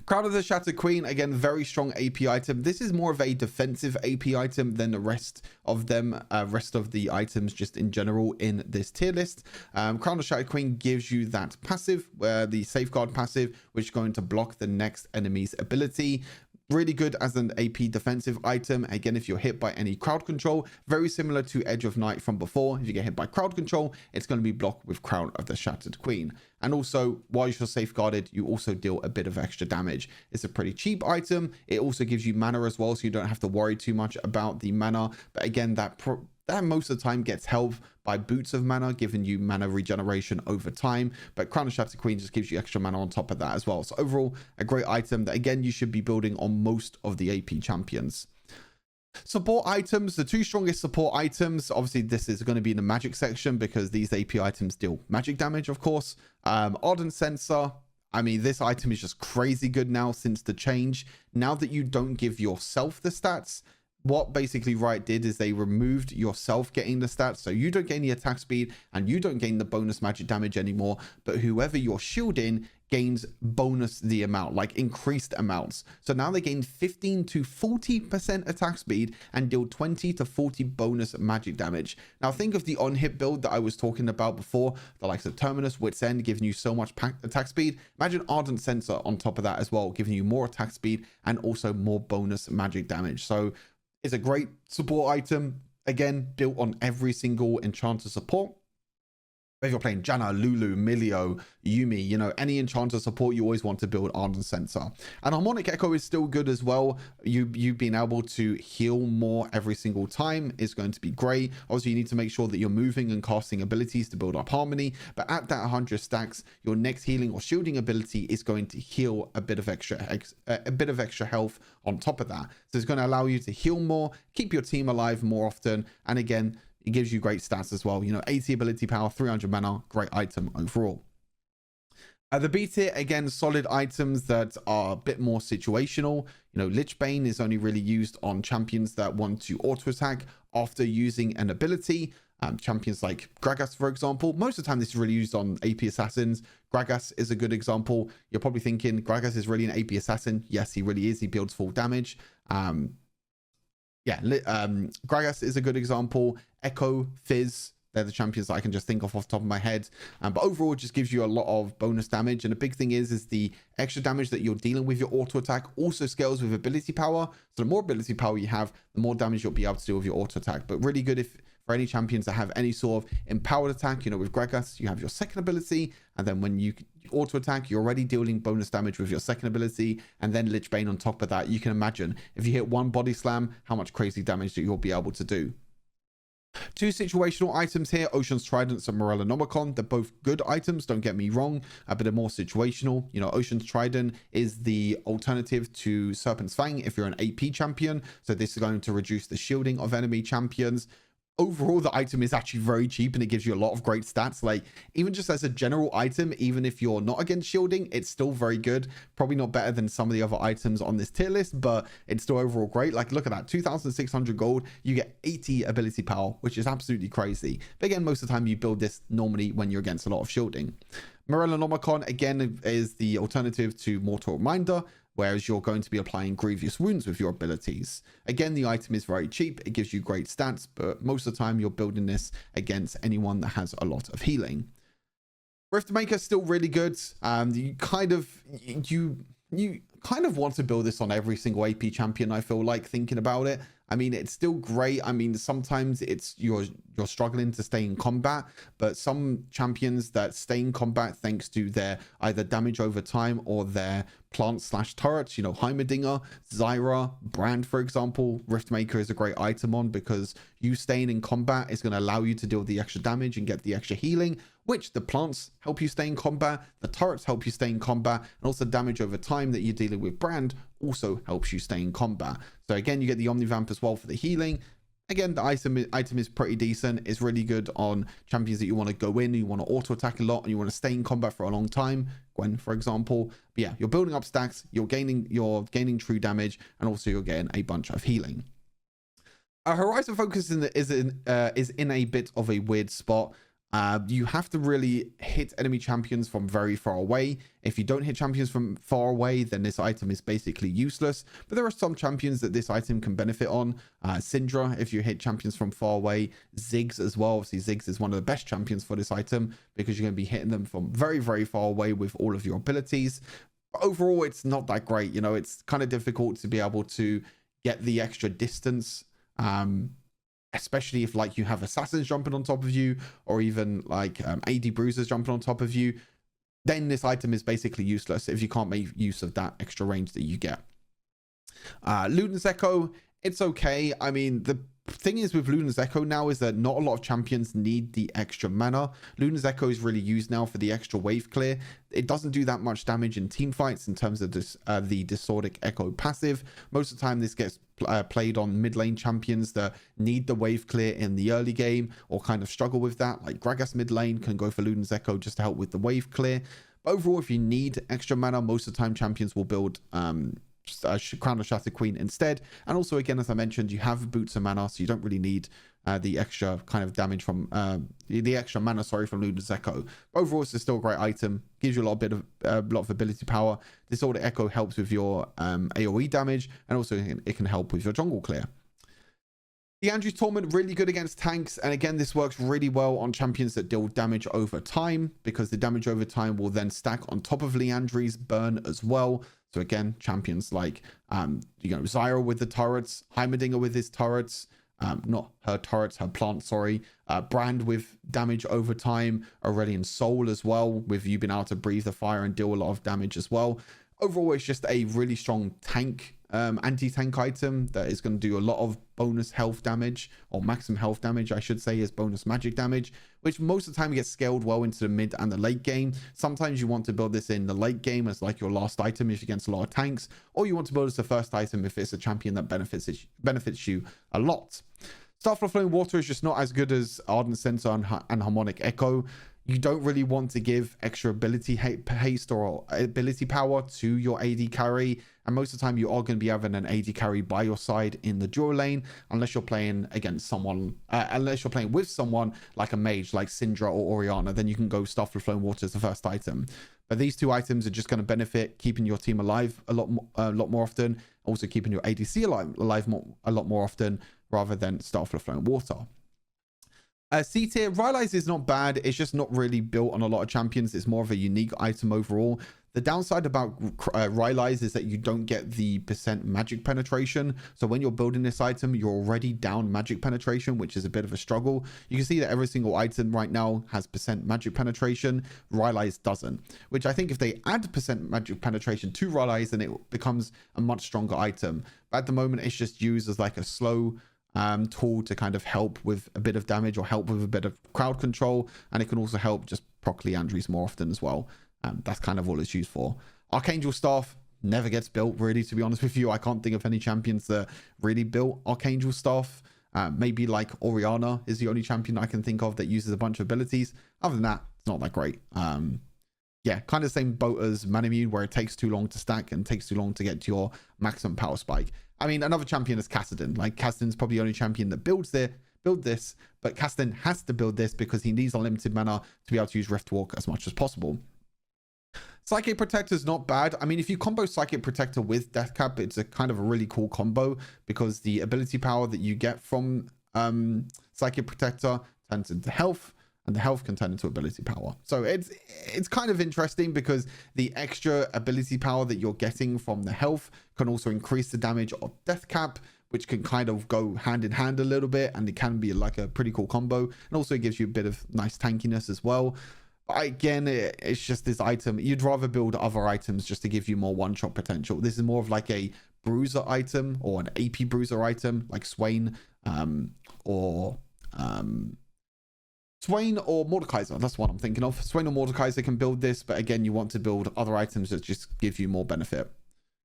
Crown of the Shattered Queen, again, very strong AP item. This is more of a defensive AP item than the rest of them, rest of the items just in general in this tier list. Crown of the Shattered Queen gives you that passive, the safeguard passive, which is going to block the next enemy's ability. Really good as an AP defensive item. Again, if you're hit by any crowd control, very similar to Edge of Night from before. If you get hit by crowd control, it's going to be blocked with Crown of the Shattered Queen. And also, while you're safeguarded, you also deal a bit of extra damage. It's a pretty cheap item. It also gives you mana as well, so you don't have to worry too much about the mana. But again, that most of the time gets helped by Boots of Mana, giving you mana regeneration over time. But Crown of Shattered Queen just gives you extra mana on top of that as well. So overall, a great item that, again, you should be building on most of the AP champions. Support items, the two strongest support items. Obviously, this is going to be in the magic section because these AP items deal magic damage, of course. Ardent Sensor. I mean, this item is just crazy good now since the change. Now that you don't give yourself the stats, what basically Riot did is they removed yourself getting the stats, so you don't gain the attack speed and you don't gain the bonus magic damage anymore, but whoever you're shielding gains bonus the amount, like increased amounts. So now they gain 15 to 40% attack speed and deal 20 to 40 bonus magic damage. Now think of the on-hit build that I was talking about before, the likes of Terminus, Wit's End, giving you so much attack speed. Imagine Ardent Sensor on top of that as well, giving you more attack speed and also more bonus magic damage. So it's a great support item, again, built on every single enchanter support. If you're playing Janna, Lulu, Milio, Yumi, you know, any enchanter support, you always want to build Ardent Sensor. And Harmonic Echo is still good as well. You being able to heal more every single time is going to be great. Obviously, you need to make sure that you're moving and casting abilities to build up Harmony. But at that 100 stacks, your next healing or shielding ability is going to heal a bit of extra health on top of that. So it's going to allow you to heal more, keep your team alive more often, and again, it gives you great stats as well. You know, 80 ability power, 300 mana, great item overall. The B tier, again, solid items that are a bit more situational. You know, Lich Bane is only really used on champions that want to auto attack after using an ability. Champions like Gragas, for example. Most of the time, this is really used on AP assassins. Gragas is a good example. You're probably thinking, Gragas is really an AP assassin. Yes, he really is. He builds full damage. Gragas is a good example. Echo, Fizz, they're the champions that I can just think of off the top of my head. But overall, it just gives you a lot of bonus damage. And the big thing is the extra damage that you're dealing with your auto attack also scales with ability power. So the more ability power you have, the more damage you'll be able to do with your auto attack. But really good for any champions that have any sort of empowered attack. You know, with Gragas, you have your second ability. And then when you auto attack, you're already dealing bonus damage with your second ability. And then Lich Bane on top of that. You can imagine if you hit one body slam, how much crazy damage that you'll be able to do. Two situational items here, Ocean's Trident and Morella Nomicon. They're both good items, don't get me wrong, but they're more situational. You know, Ocean's Trident is the alternative to Serpent's Fang if you're an AP champion. So this is going to reduce the shielding of enemy champions. Overall, the item is actually very cheap and it gives you a lot of great stats. Like, even just as a general item, even if you're not against shielding, it's still very good. Probably not better than some of the other items on this tier list, but it's still overall great. Like, look at that, 2,600 gold, you get 80 ability power, which is absolutely crazy. But again, most of the time you build this normally when you're against a lot of shielding. Morella Nomicon, again, is the alternative to Mortal Reminder, whereas you're going to be applying grievous wounds with your abilities. Again, the item is very cheap. It gives you great stats, but most of the time you're building this against anyone that has a lot of healing. Riftmaker still really good. You kind of want to build this on every single AP champion, I feel like, thinking about it. I mean, it's still great. I mean, sometimes it's you're struggling to stay in combat, but some champions that stay in combat thanks to their either damage over time or their plant/turrets, you know, Heimerdinger, Zyra, Brand, for example, Riftmaker is a great item on because you staying in combat is going to allow you to deal the extra damage and get the extra healing, which the plants help you stay in combat, the turrets help you stay in combat, and also damage over time that you're dealing with Brand also helps you stay in combat. So again, you get the Omnivamp as well for the healing. Again, the item is pretty decent. It's really good on champions that you want to go in, you want to auto attack a lot, and you want to stay in combat for a long time. Gwen, for example. But yeah, you're building up stacks, you're gaining true damage, and also you're getting a bunch of healing. Horizon Focus is in a bit of a weird spot. You have to really hit enemy champions from very far away. If you don't hit champions from far away, then this item is basically useless. But there are some champions that this item can benefit on. Syndra, if you hit champions from far away. Ziggs as well. Obviously, Ziggs is one of the best champions for this item because you're going to be hitting them from very, very far away with all of your abilities. But overall, it's not that great. You know, it's kind of difficult to be able to get the extra distance. Especially if like you have assassins jumping on top of you, or even like AD bruisers jumping on top of you, then this item is basically useless if you can't make use of that extra range that you get. Luden's Echo, it's okay. I mean, the thing is with Luden's Echo now is that not a lot of champions need the extra mana. Luden's Echo is really used now for the extra wave clear. It doesn't do that much damage in team fights in terms of this, the Disordic Echo passive. Most of the time this gets played on mid lane champions that need the wave clear in the early game or kind of struggle with that. Like Gragas mid lane can go for Luden's Echo just to help with the wave clear. But overall, if you need extra mana, most of the time champions will build Crown of Shattered Queen instead. And also, again, as I mentioned, you have Boots of Mana, so you don't really need the extra kind of damage from the extra mana, sorry, from Luden's Echo. But overall, it's still a great item. Gives you a lot of ability power. Disorder Echo helps with your AoE damage, and also it can help with your jungle clear. The Andrew's Torment, really good against tanks, and again, this works really well on champions that deal damage over time, because the damage over time will then stack on top of Liandry's burn as well. So again, champions like Zyra with the turrets, Heimerdinger with his turrets, not her turrets, her plant, sorry. Brand with damage over time, Aurelian Soul as well, with you being able to breathe the fire and deal a lot of damage as well. Overall, it's just a really strong tank, anti-tank item that is going to do a lot of bonus health damage, or maximum health damage, I should say, is bonus magic damage, which most of the time gets scaled well into the mid and the late game. Sometimes you want to build this in the late game as like your last item if you're against a lot of tanks, or you want to build as the first item if it's a champion that benefits you a lot. Starflow Flowing Water is just not as good as Ardent Sensor and Harmonic Echo. You don't really want to give extra ability haste or ability power to your AD carry. And most of the time you are going to be having an AD carry by your side in the dual lane, unless you're playing against someone, unless you're playing with someone like a mage, like Syndra or Orianna, then you can go Starflow Flowing Water as the first item. But these two items are just going to benefit keeping your team alive a lot more often, also keeping your ADC alive a lot more often, rather than Starflow Flowing Water. C tier, Rylai's is not bad. It's just not really built on a lot of champions. It's more of a unique item overall. The downside about Rylai's is that you don't get the % magic penetration. So when you're building this item, you're already down magic penetration, which is a bit of a struggle. You can see that every single item right now has % magic penetration. Rylai's doesn't, which I think if they add % magic penetration to Rylai's, then it becomes a much stronger item. But at the moment, it's just used as like a slow tool to kind of help with a bit of damage or help with a bit of crowd control, and it can also help just proc Liandry's more often as well. That's kind of all it's used for. Archangel Staff never gets built, really, to be honest with you. I can't think of any champions that really built Archangel Staff. Maybe like Orianna is the only champion I can think of that uses a bunch of abilities. Other than that, it's not that great. Yeah, kind of the same boat as Manamune, where it takes too long to stack and takes too long to get to your maximum power spike. I mean, another champion is Kassadin. Like, Kassadin's probably the only champion that build this, but Kassadin has to build this because he needs unlimited mana to be able to use Riftwalk as much as possible. Psychic Protector is not bad. I mean, if you combo Psychic Protector with Death Cap, it's a kind of a really cool combo, because the ability power that you get from Psychic Protector turns into health, and the health can turn into ability power. So it's kind of interesting, because the extra ability power that you're getting from the health can also increase the damage of Death Cap, which can kind of go hand in hand a little bit, and it can be like a pretty cool combo. And also it gives you a bit of nice tankiness as well. But again, it's just this item. You'd rather build other items just to give you more one-shot potential. This is more of like a bruiser item, or an AP bruiser item, like Swain or Mordekaiser. That's what I'm thinking of. Swain or Mordekaiser can build this, but again, you want to build other items that just give you more benefit.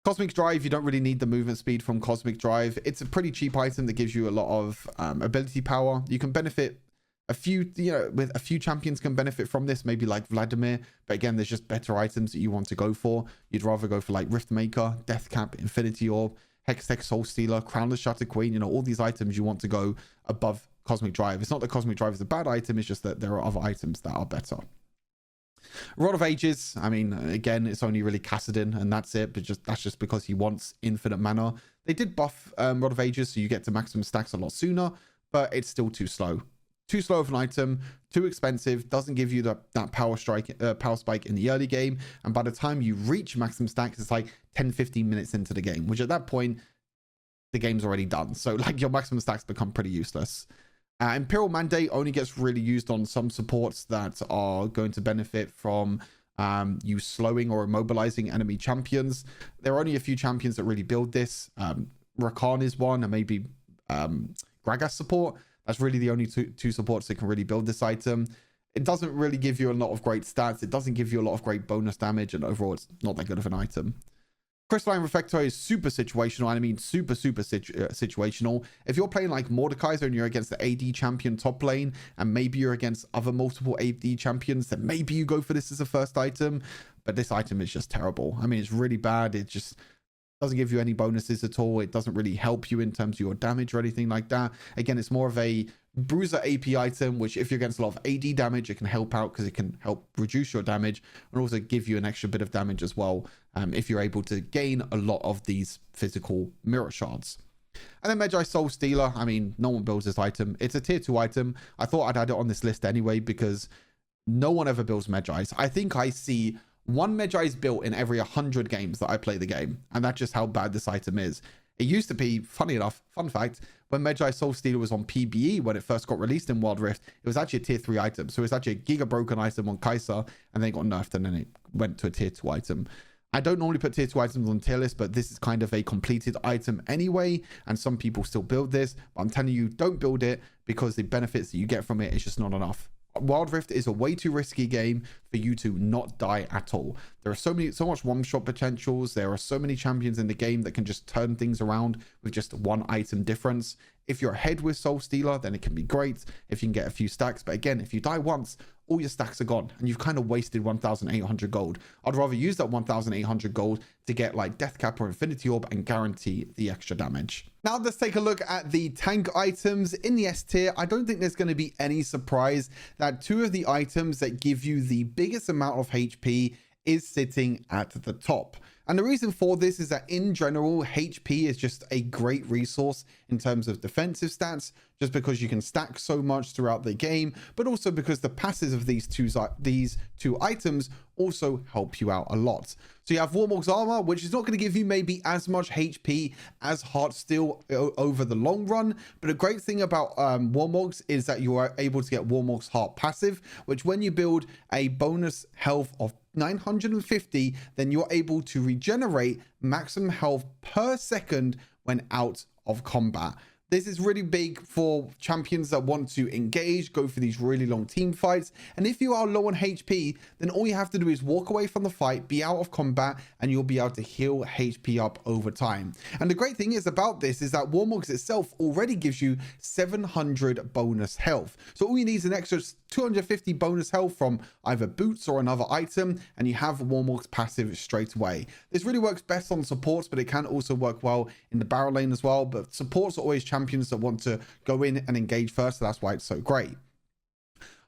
Cosmic Drive, you don't really need the movement speed from Cosmic Drive. It's a pretty cheap item that gives you a lot of ability power. You can benefit a few, with a few champions can benefit from this, maybe like Vladimir, but again, there's just better items that you want to go for. You'd rather go for like Riftmaker, Death Cap, Infinity Orb, HEXTECH, Soul Stealer, Crownless Shutter Queen, you know, all these items you want to go above Cosmic Drive. It's not that Cosmic Drive is a bad item, it's just that there are other items that are better. Rod of Ages, I mean, again, it's only really Kassadin, and that's it, but that's just because he wants infinite mana. They did buff Rod of Ages, so you get to maximum stacks a lot sooner, but it's still too slow. Too slow of an item, too expensive, doesn't give you that power spike in the early game, and by the time you reach maximum stacks, it's like 10-15 minutes into the game, which at that point, the game's already done. So like your maximum stacks become pretty useless. Imperial Mandate only gets really used on some supports that are going to benefit from you slowing or immobilizing enemy champions. There are only a few champions that really build this. Rakan is one, and maybe Gragas support. That's really the only two supports that can really build this item. It doesn't really give you a lot of great stats. It doesn't give you a lot of great bonus damage, and overall it's not that good of an item. Crystalline Reflector is super situational, and I mean super situational. If you're playing like Mordekaiser and you're against the AD champion top lane, and maybe you're against other multiple AD champions, then maybe you go for this as a first item, but this item is just terrible. I mean, it's really bad. It just doesn't give you any bonuses at all. It doesn't really help you in terms of your damage or anything like that. Again, it's more of a bruiser AP item, which if you're against a lot of AD damage, it can help out because it can help reduce your damage and also give you an extra bit of damage as well, if you're able to gain a lot of these physical mirror shards. And then Magi Soul Stealer, I mean, no one builds this item. It's a tier 2 item. I thought I'd add it on this list anyway because no one ever builds Magi's. I think I see one Magi's built in every 100 games that I play the game, and that's just how bad this item is. It used to be, funny enough, fun fact, when Magi Soul Stealer was on PBE, when it first got released in Wild Rift, it was actually a tier 3 item. So it's actually a Giga Broken item on Kai'Sa, and then it got nerfed, and then it went to a tier 2 item. I don't normally put tier 2 items on tier list, but this is kind of a completed item anyway, and some people still build this, but I'm telling you, don't build it because the benefits that you get from it is just not enough. Wild Rift is a way too risky game for you to not die at all. There are so much one-shot potentials. There are so many champions in the game that can just turn things around with just one item difference. If you're ahead with Soul Stealer, then it can be great if you can get a few stacks. But again, if you die once, all your stacks are gone and you've kind of wasted 1,800 gold. I'd rather use that 1,800 gold to get like Death Cap or Infinity Orb and guarantee the extra damage. Now let's take a look at the tank items in the S tier. I don't think there's going to be any surprise that two of the items that give you the biggest amount of HP is sitting at the top. And the reason for this is that in general, HP is just a great resource in terms of defensive stats, just because you can stack so much throughout the game, but also because the passives of these two items also help you out a lot. So you have Warmog's Armor, which is not going to give you maybe as much HP as Heartsteel over the long run, but a great thing about Warmog's is that you are able to get Warmog's Heart passive, which when you build a bonus health of 950, then you're able to regenerate maximum health per second when out of combat. This is really big for champions that want to engage, go for these really long team fights. And if you are low on HP, then all you have to do is walk away from the fight, be out of combat, and you'll be able to heal HP up over time. And the great thing is about this is that Warmog's itself already gives you 700 bonus health. So all you need is an extra 250 bonus health from either boots or another item, and you have Warmog's passive straight away. This really works best on supports, but it can also work well in the barrel lane as well. But supports are always champions that want to go in and engage first, so that's why it's so great.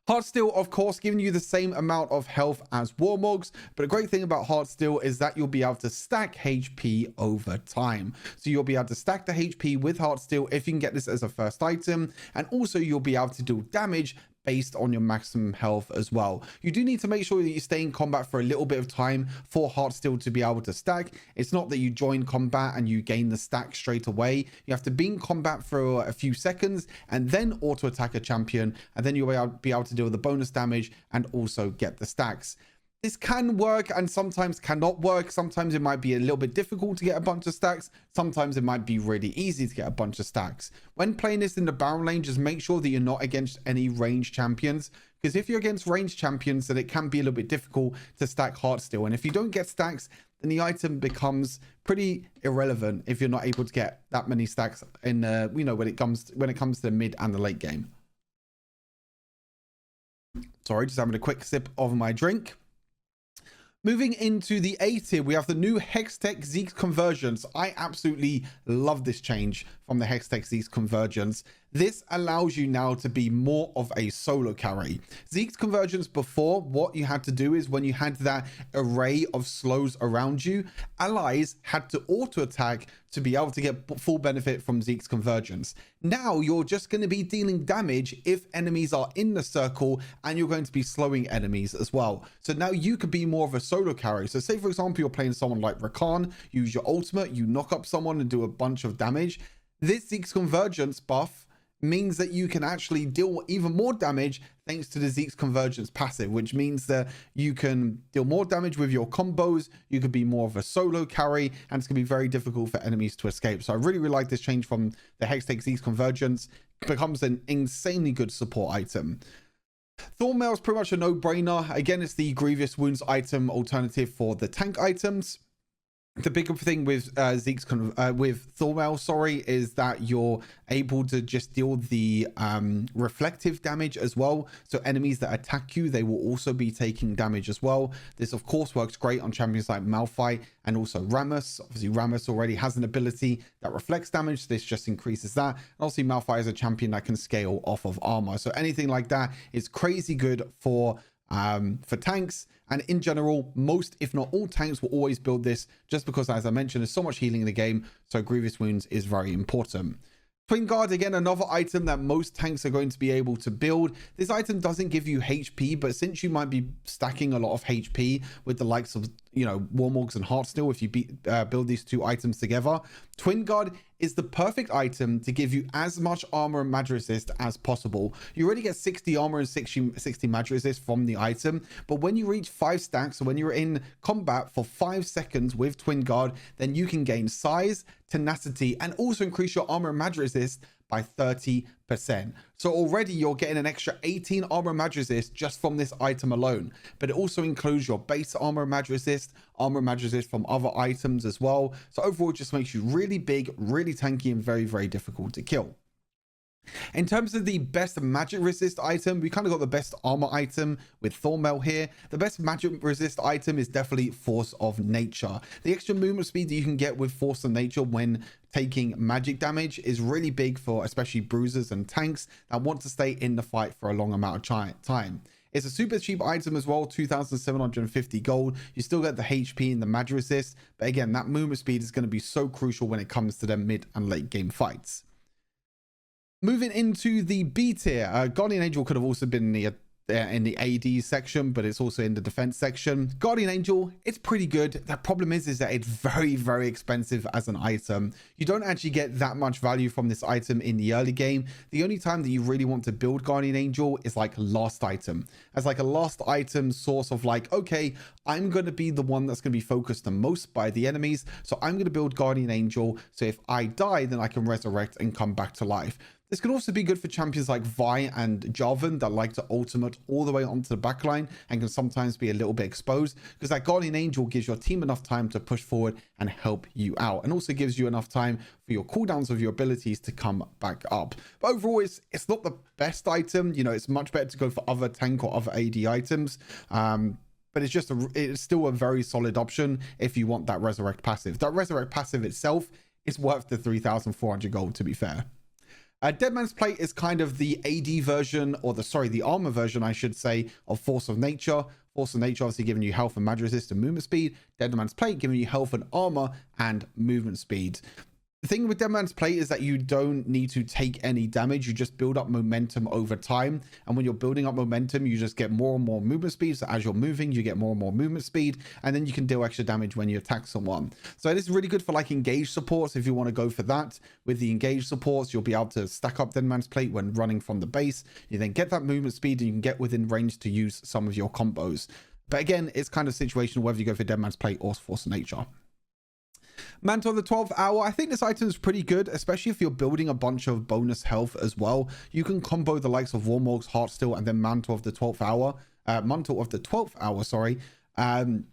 Heartsteel, of course, giving you the same amount of health as Warmog's, but a great thing about Heartsteel is that you'll be able to stack HP over time. So you'll be able to stack the HP with Heartsteel if you can get this as a first item, and also you'll be able to do damage based on your maximum health as well. You do need to make sure that you stay in combat for a little bit of time for Heartsteel to be able to stack. It's not that you join combat and you gain the stack straight away. You have to be in combat for a few seconds and then auto attack a champion, and then you'll be able to deal the bonus damage and also get the stacks. This can work and sometimes cannot work. Sometimes it might be a little bit difficult to get a bunch of stacks. Sometimes it might be really easy to get a bunch of stacks. When playing this in the barrel lane, just make sure that you're not against any ranged champions, because if you're against ranged champions, then it can be a little bit difficult to stack Heartsteel. And if you don't get stacks, then the item becomes pretty irrelevant if you're not able to get that many stacks in when it comes to the mid and the late game. Sorry, just having a quick sip of my drink. Moving into the A tier, we have the new HEXTECH Zeke's Convergence. I absolutely love this change from the HEXTECH Zeke's Convergence. This allows you now to be more of a solo carry. Zeke's Convergence before, what you had to do is when you had that array of slows around you, allies had to auto attack to be able to get full benefit from Zeke's Convergence. Now you're just going to be dealing damage if enemies are in the circle, and you're going to be slowing enemies as well. So now you could be more of a solo carry. So say for example, you're playing someone like Rakan, use your ultimate, you knock up someone and do a bunch of damage. This Zeke's Convergence buff means that you can actually deal even more damage thanks to the Zeke's Convergence passive, which means that you can deal more damage with your combos, you could be more of a solo carry, and it's going to be very difficult for enemies to escape. So I really like this change from the HEXTECH Zeke's Convergence. It becomes an insanely good support item. Thornmail is pretty much a no-brainer. Again, it's the Grievous Wounds item alternative for the tank items. The bigger thing with with Thornmail, sorry, is that you're able to just deal the reflective damage as well. So enemies that attack you, they will also be taking damage as well. This of course works great on champions like Malphite and also Rammus. Obviously Rammus already has an ability that reflects damage, so this just increases that. And obviously Malphite is a champion that can scale off of armor, so anything like that is crazy good for tanks. And in general, most if not all tanks will always build this, just because, as I mentioned, there's so much healing in the game, so Grievous Wounds is very important. Twin Guard, again, another item that most tanks are going to be able to build. This item doesn't give you HP, but since you might be stacking a lot of HP with the likes of, you know, Warmorgs and Heartsteel, if you build these two items together, Twin Guard is the perfect item to give you as much armor and magic resist as possible. You already get 60 armor and 60 magic resist from the item, but when you reach 5 stacks, so when you're in combat for 5 seconds with Twin Guard, then you can gain size, tenacity, and also increase your armor and magic resist by 30%. So already you're getting an extra 18 armor and magic resist just from this item alone, but it also includes your base armor and magic resist, armor and magic resist from other items as well. So overall it just makes you really big, really tanky, and very, very difficult to kill. In terms of the best magic resist item, we kind of got the best armor item with Thornmail here. The best magic resist item is definitely Force of Nature. The extra movement speed that you can get with Force of Nature when taking magic damage is really big for especially bruisers and tanks that want to stay in the fight for a long amount of time. It's a super cheap item as well, 2,750 gold. You still get the HP and the magic resist, but again, that movement speed is going to be so crucial when it comes to the mid and late game fights. Moving into the B tier, Guardian Angel could have also been in the AD section, but it's also in the defense section. Guardian Angel, it's pretty good. The problem is that it's very, very expensive as an item. You don't actually get that much value from this item in the early game. The only time that you really want to build Guardian Angel is like last item, as like a last item source of like, okay, I'm going to be the one that's going to be focused the most by the enemies, so I'm going to build Guardian Angel, so if I die, then I can resurrect and come back to life. This can also be good for champions like Vi and Jarvan that like to ultimate all the way onto the backline and can sometimes be a little bit exposed, because that Guardian Angel gives your team enough time to push forward and help you out, and also gives you enough time for your cooldowns of your abilities to come back up. But overall, it's not the best item. You know, it's much better to go for other tank or other AD items. But it's still a very solid option if you want that Resurrect passive. That Resurrect passive itself is worth the 3,400 gold, to be fair. Dead Man's Plate is kind of the AD version, or the armor version, I should say, of Force of Nature. Force of Nature obviously giving you health and magic resist and movement speed. Dead Man's Plate giving you health and armor and movement speed. The thing with Dead Man's Plate is that you don't need to take any damage. You just build up momentum over time. And when you're building up momentum, you just get more and more movement speed. So as you're moving, you get more and more movement speed. And then you can deal extra damage when you attack someone. So this is really good for like engaged supports. If you want to go for that, with the engaged supports, you'll be able to stack up Dead Man's Plate when running from the base. You then get that movement speed and you can get within range to use some of your combos. But again, it's kind of situational whether you go for Dead Man's Plate or Force of Nature. Mantle of the 12th Hour. I think this item is pretty good, especially if you're building a bunch of bonus health as well. You can combo the likes of Warmorgs, Heartsteel, and then Mantle of the 12th Hour.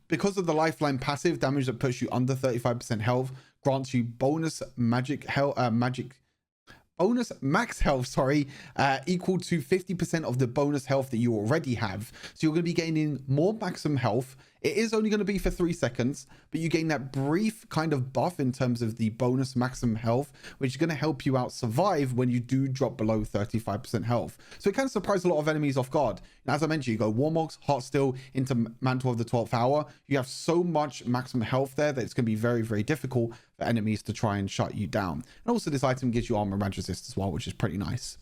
Because of the Lifeline passive, damage that puts you under 35% health grants you bonus max health, equal to 50% of the bonus health that you already have. So you're going to be gaining more maximum health It is only going to be for 3 seconds, but you gain that brief kind of buff in terms of the bonus maximum health, which is going to help you out survive when you do drop below 35% health. So it can surprise a lot of enemies off guard. And as I mentioned, you go Warmogs, Heart Steel into Mantle of the 12th Hour. You have so much maximum health there that it's going to be very, very difficult for enemies to try and shut you down. And also this item gives you armor and range resist as well, which is pretty nice.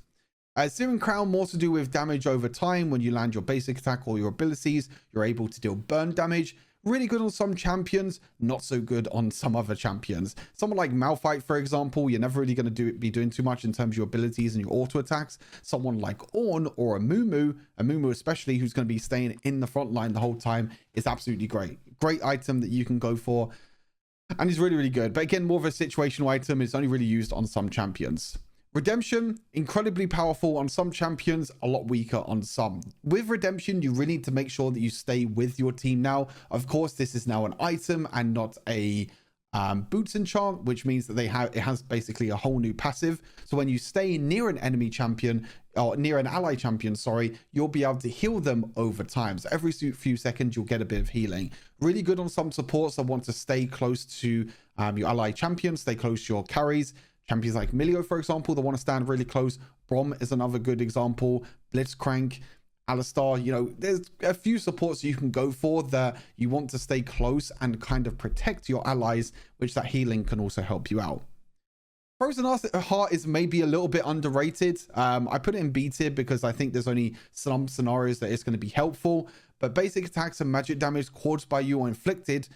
Searing Crown, more to do with damage over time. When you land your basic attack or your abilities, you're able to deal burn damage. Really good on some champions, not so good on some other champions. Someone like Malphite, for example, you're never really going to be doing too much in terms of your abilities and your auto attacks. Someone like Ornn or a Mumu especially, who's going to be staying in the front line the whole time, is absolutely great. Great item that you can go for, and is really, really good. But again, more of a situational item. It's only really used on some champions. Redemption, incredibly powerful on some champions, a lot weaker on some. With Redemption, you really need to make sure that you stay with your team now. Of course, this is now an item and not a boots enchant, which means that it has basically a whole new passive. So when you stay near an enemy champion, or near an ally champion, sorry, you'll be able to heal them over time. So every few seconds, you'll get a bit of healing. Really good on some supports that want to stay close to your ally champions, stay close to your carries. Champions like Milio, for example, that want to stand really close. Brom is another good example. Blitzcrank, Alistar, you know, there's a few supports you can go for that you want to stay close and kind of protect your allies, which that healing can also help you out. Frozen Heart is maybe a little bit underrated. I put it in B tier because I think there's only some scenarios that it's going to be helpful. But basic attacks and magic damage caused by you or inflicted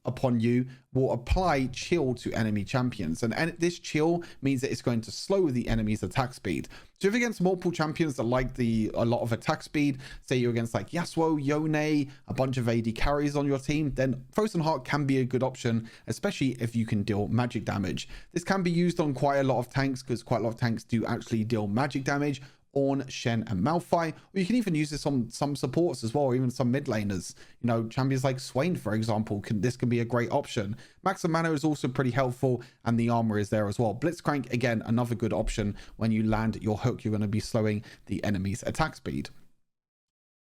upon you will apply chill to enemy champions, and this chill means that it's going to slow the enemy's attack speed. So if you're against multiple champions that like a lot of attack speed, say you're against like Yasuo, Yone, a bunch of AD carries on your team, then Frozen Heart can be a good option, especially if you can deal magic damage. This can be used on quite a lot of tanks because quite a lot of tanks do actually deal magic damage. Ornn, Shen, and Malphite, or you can even use this on some supports as well, or even some mid laners. You know, champions like Swain, for example, this can be a great option. Max of Mana is also pretty helpful, and the armor is there as well. Blitzcrank, again, another good option. When you land your hook, you're going to be slowing the enemy's attack speed.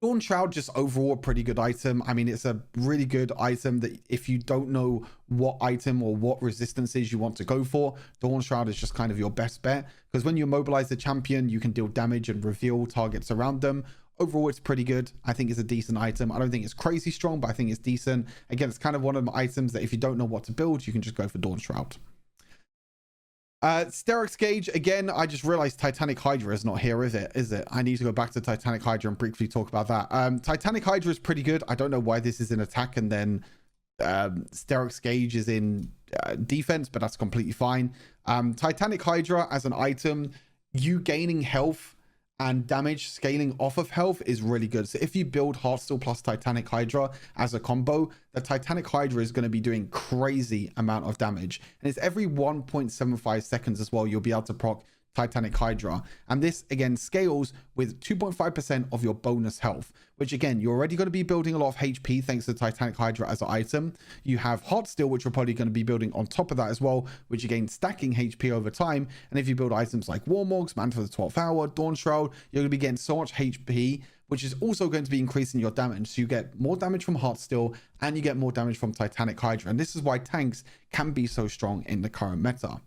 Dawn Shroud, just overall a pretty good item. I mean, it's a really good item that if you don't know what item or what resistances you want to go for, Dawn Shroud is just kind of your best bet, because when you mobilize the champion, you can deal damage and reveal targets around them. Overall, it's pretty good. I think it's a decent item. I don't think it's crazy strong, but I think it's decent. Again, it's kind of one of the items that if you don't know what to build, you can just go for Dawn Shroud. Sterak's Gauge, again, I just realized Titanic Hydra is not here, is it? I need to go back to Titanic Hydra and briefly talk about that. Titanic Hydra is pretty good. I don't know why this is in attack and then Sterak's Gauge is in defense, but that's completely fine. Titanic Hydra as an item, you gaining health and damage scaling off of health is really good. So if you build Heartsteel plus Titanic Hydra as a combo, the Titanic Hydra is going to be doing crazy amount of damage. And it's every 1.75 seconds as well, you'll be able to proc Titanic Hydra. And this again scales with 2.5% of your bonus health, which again, you're already going to be building a lot of HP thanks to Titanic Hydra as an item. You have Heartsteel, which you're probably going to be building on top of that as well, which again, stacking HP over time. And if you build items like Warmogs, Mantle of the 12th Hour, Dawn Shroud, you're going to be getting so much HP, which is also going to be increasing your damage. So you get more damage from Heartsteel and you get more damage from Titanic Hydra. And this is why tanks can be so strong in the current meta.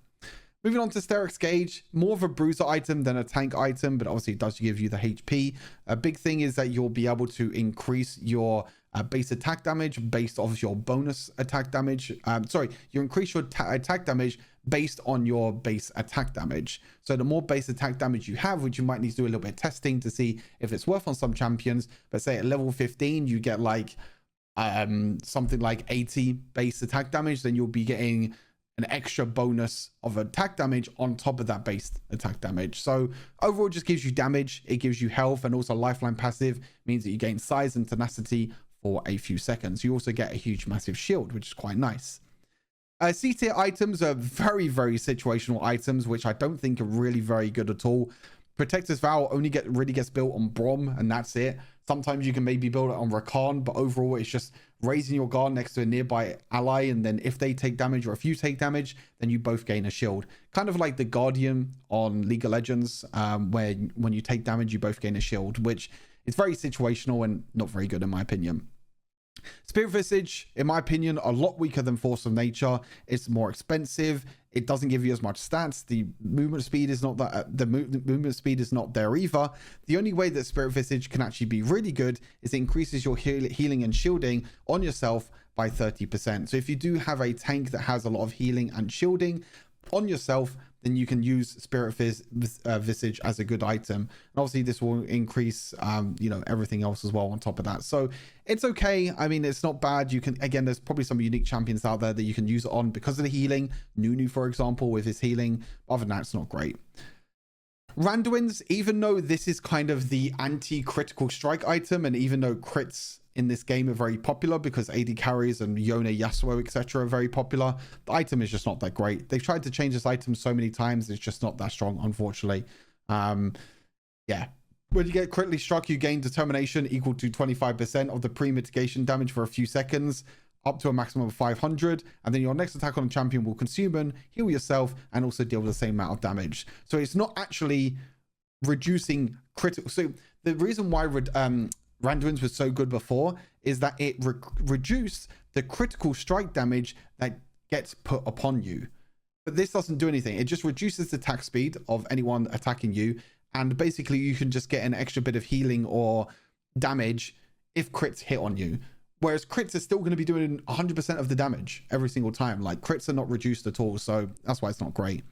Moving on to Sterak's Gauge, more of a bruiser item than a tank item, but obviously it does give you the HP. A big thing is that you'll be able to increase your base attack damage based off your bonus attack damage. You increase your attack damage based on your base attack damage. So the more base attack damage you have, which you might need to do a little bit of testing to see if it's worth on some champions, but say at level 15, you get like something like 80 base attack damage, then you'll be getting an extra bonus of attack damage on top of that base attack damage. So overall, it just gives you damage, it gives you health, and also lifeline passive means that you gain size and tenacity for a few seconds. You also get a huge massive shield, which is quite nice. C tier items are very, very situational items, which I don't think are really very good at all. Protector's Vow only really gets built on Brom, and that's it. Sometimes you can maybe build it on Rakan, but overall it's just raising your guard next to a nearby ally, and then if they take damage or if you take damage, then you both gain a shield. Kind of like the Guardian on League of Legends, where when you take damage, you both gain a shield, which is very situational and not very good in my opinion. Spirit Visage, in my opinion, a lot weaker than Force of Nature. It's more expensive. It doesn't give you as much stats. The movement speed is not that. The movement speed is not there either. The only way that Spirit Visage can actually be really good is it increases your healing and shielding on yourself by 30%. So if you do have a tank that has a lot of healing and shielding on yourself, then you can use Spirit Visage as a good item. And obviously this will increase, you know, everything else as well on top of that. So it's okay. I mean, it's not bad. You can, again, there's probably some unique champions out there that you can use it on because of the healing. Nunu, for example, with his healing. Other than that, it's not great. Randuin's, even though this is kind of the anti-critical strike item, and even though crits in this game are very popular because AD carries and Yone, Yasuo, etc. are very popular, the item is just not that great. They've tried to change this item so many times, it's just not that strong, unfortunately. Yeah. When you get critically struck, you gain determination equal to 25% of the pre-mitigation damage for a few seconds, up to a maximum of 500, and then your next attack on a champion will consume and heal yourself and also deal with the same amount of damage. So it's not actually reducing critical. So the reason why Randuin's was so good before is that it reduced the critical strike damage that gets put upon you. But this doesn't do anything. It just reduces the attack speed of anyone attacking you, and basically you can just get an extra bit of healing or damage if crits hit on you. Whereas crits are still going to be doing 100% of the damage every single time. Like, crits are not reduced at all, so that's why it's not great.